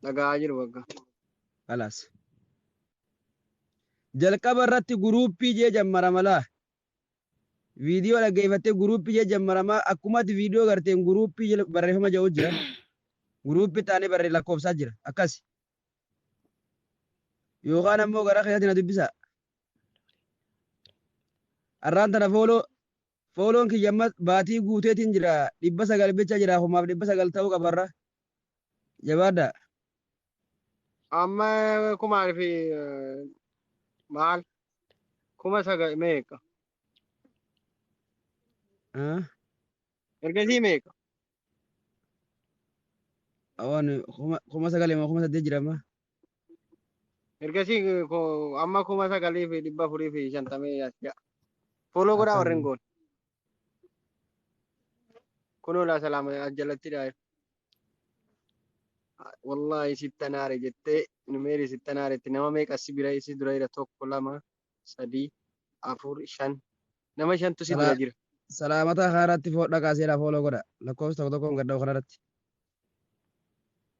Dhagaa jiru bakka. Kalaas. Jalqaba irratti guruuppii jee jammara malaa. Viidiyoo dhaggeeffattee guruuppii jee jammaramaa akkumatti viidiyoo garteen guruuppii barreeffama jedhu jira. Guruuppii taanee lakkoofsaa jira. Akkas. Yookaan ammoo gara keessatti na dubbisaa. Arraan tana fooloon kiyyammas baatii guuteetiin jira. 900 bicha jira. Homaaf 900 ta'uu qabarra. Jabaadha. Amma kumaal fi maal? 9,000 meeqa? Ergasii meeqa? Awaan 9,000 moo 8,000 jira amma. Ergasii amma 9,000 fi 450 as follow godhaa warreen goon. Kunoo laa salaama jalatti dhaa'e. Wallahi sittanaare jettee numeeri sittanaaretti nama meeqa si bira si dura jira 1 2 3 4 5 nama 5tu si bira jira. Salaamata haaraatti foodha kaaseedha follow godha. Lakkoofsa tokkoon gadda kanarratti.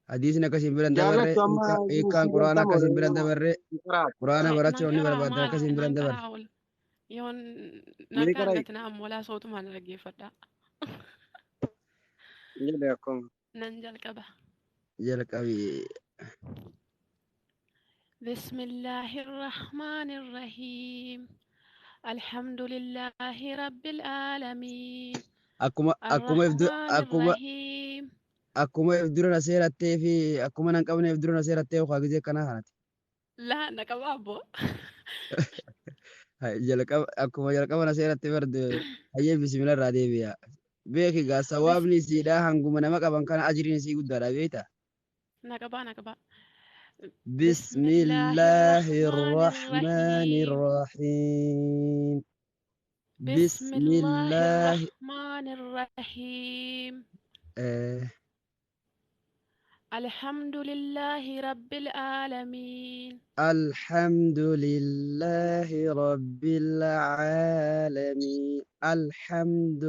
Hadiisni akkasiin biran dabarre hiikkaan quraana akkasiin biran dabarre quraana barachuu inni barbaadde akkasiin biran dabarre. Yoon nagaan gatina ammoo laa sootumaan dhaggeeffadha. Jedhe akkuma. Nan jalqaba. Jalqabii. بسم الله الرحمن الرحيم الحمد لله رب العالمين akkuma ifdura na seerattee fi akkuma nan qabne ifdura na seerattee waa gizee kana kanati. La naqaba abbo. Akkuma jalqaba na seerattee barde hayyee bismillah irraa deebi'a. Beeki gaa sawaabni siidhaa hanguma nama qaban kana ajiriin sii guddaadha beekta. Naqaba. بسم الله الرحمن الرحيم بسم الله الرحمن الرحيم الحمد لله رب العالمين الحمد لله رب العالمين الحمد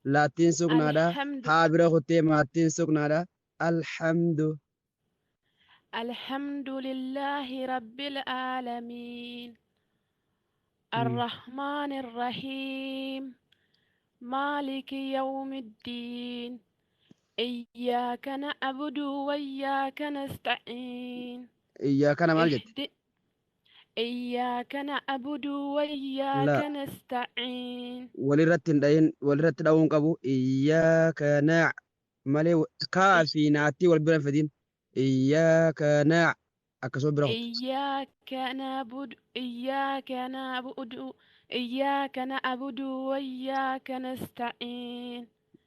لا تنسوا نادا هابره ختم تنسوا نادا الحمد لله رب العالمين الرحمن الرحيم مالك يوم الدين إياك نعبد وإياك نستعين إياك نعبد وإياك نستعين ولرت داون قبو إياك مالي كافي ناتي والبرن فدين إياك أكسو برغت إياك نعبد وإياك نستعين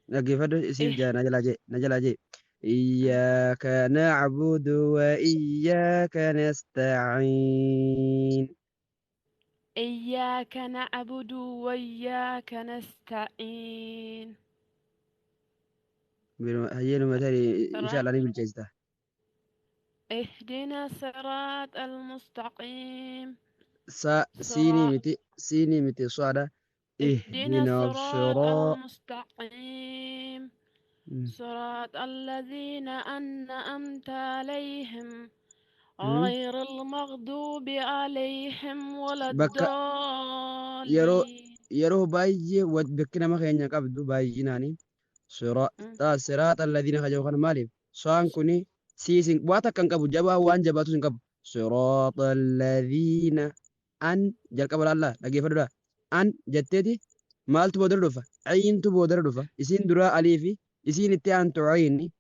نجيفدو اسير جا نجلا جي إياك نعبد وإياك نستعين إياك نعبد وإياك نستعين هيا مثالي إن شاء الله نبي الجيزة اهدنا الصراط المستقيم سيني متي صعدة اهدنا الصراط المستقيم صراط الذين أنعمت عليهم غير المغضوب عليهم ولا الضالين يرو باي ودبكنا ما خينا قبض باي ناني صراط الذين خجوا خن مالي سوان كوني سيسين واتا كان قبو جبا وان جباتو سين قبو صراط الذين أن جل قبل الله لقي فدرا أن جتتي مال تبودر دفا عين تبودر دفا إسين درا أليفي إسين التيان تعيني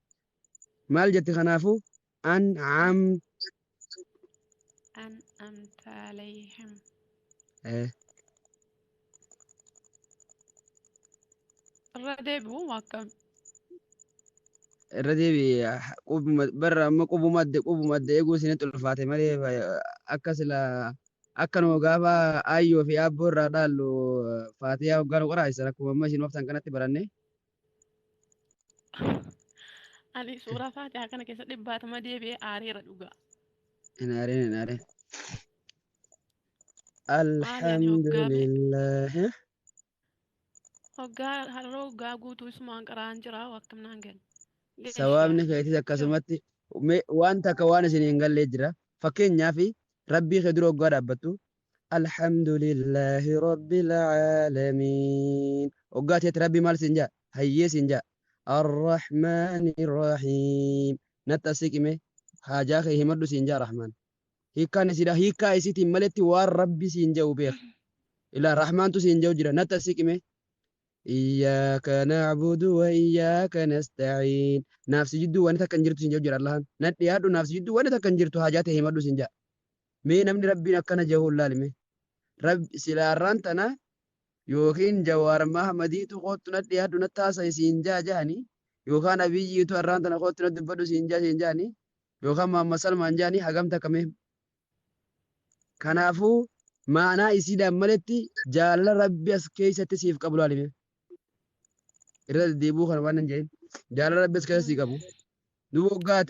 مال جت خنافو أنعمت عليهم الردب هو كم irra deebi'e barra amma qubuma adda eeguu isinitti ulfaate malee akka sila akkanuma gaafa aayyoo fi aabboo irraa dhaallu faatiyaa hoggaan qoraa'isan akkuma amma isin waftan kanatti baranne. Ani suuraa faatihaa kana keessa dhibbaatama deebi'ee aareera dhugaa. Hin aareen. Maali ani Alhamdulillah. haroo hoggaa guutuu isumaan qaraan jira akkam naan galu. Sawaabni keetis akkasumatti waan takka waan isin hin gallee jira. Fakkeenyaaf rabbii kee dura hoggaa dhaabbattu. Alhamdulillahi rabbil aalamiin. Hoggaa teetti rabbii maal siin jaa? Hayyee siin jaa. Arrahmaani rahiim. Natti asiqime haajaa kee himadhu siin jaa Rahmaan. Hiikkaan isidha hiikkaa isiitiin maletti waan rabbi siin jedhu beeka. Ilaa Rahmaantu siin jedhu jira natti asiqime. إياك نعبد وإياك نستعين نفس جدو وانا تكن جرتو سنجا جرا الله ندي هادو نفس جدو وانا تكن جرتو حاجات هي مدو سنجا مي نمني ربي نكنا جهو الله لمي رب سلاران تنا يوكين جوار محمدي تو قوت ندي هادو نتاسا سنجا جاني يوكان أبي تو أران تنا قوت ندي بدو سنجا ني يوكان محمد سلمان جاني حقم تكمه كنافو معنى إسيدا ملتي جال ربي أسكيسة تسيف قبل علمه irra deebuu kan waan hin jedhin jaalala rabbi keessa sii qabu nu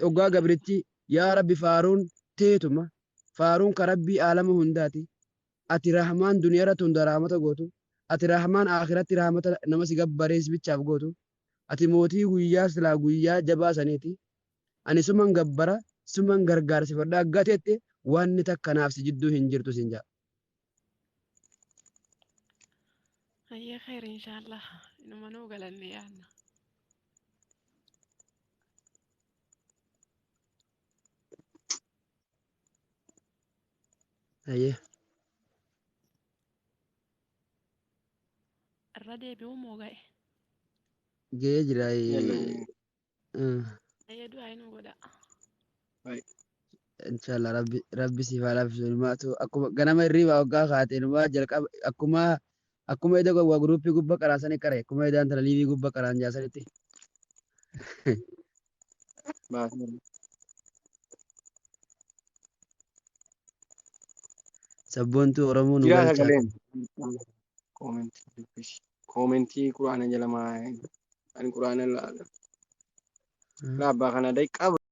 waggaa gabritti yaa rabbi faaruun teetuma faaruun ka rabbii aalama hundaati ati rahmaan duniyaa irratti hunda rahmata gootu ati rahmaan akhiratti rahmata nama si gabbarees bichaaf gootu ati mootii guyyaa silaa guyyaa jabaa saniiti ani suman gabbara suman gargaarsifadha aggateette wanni takka naaf si jidduu hin jirtu sin jaa. Ayyee khair inshallah inuma nuu galanne yaanna. Ayyee. Irra deebi'uu moo ga'e? Ga'ee jira. Ayyee du'aa inuu godha. Inshallah rabbi siif haa laaffisu ilmaatu akkuma ganama hirriibaa waggaa kaate ilmaa jalqaba akkuma eda gowwaa guruupii gubba qaraasanii qare akkuma edaan tana liivii gubba qaraan jaasanitti. Sabboontuu Oromoo nu Jira galchaa. sagaleen. Koomentii quraana jala ani quraana laa abbaa kana daqiiqaa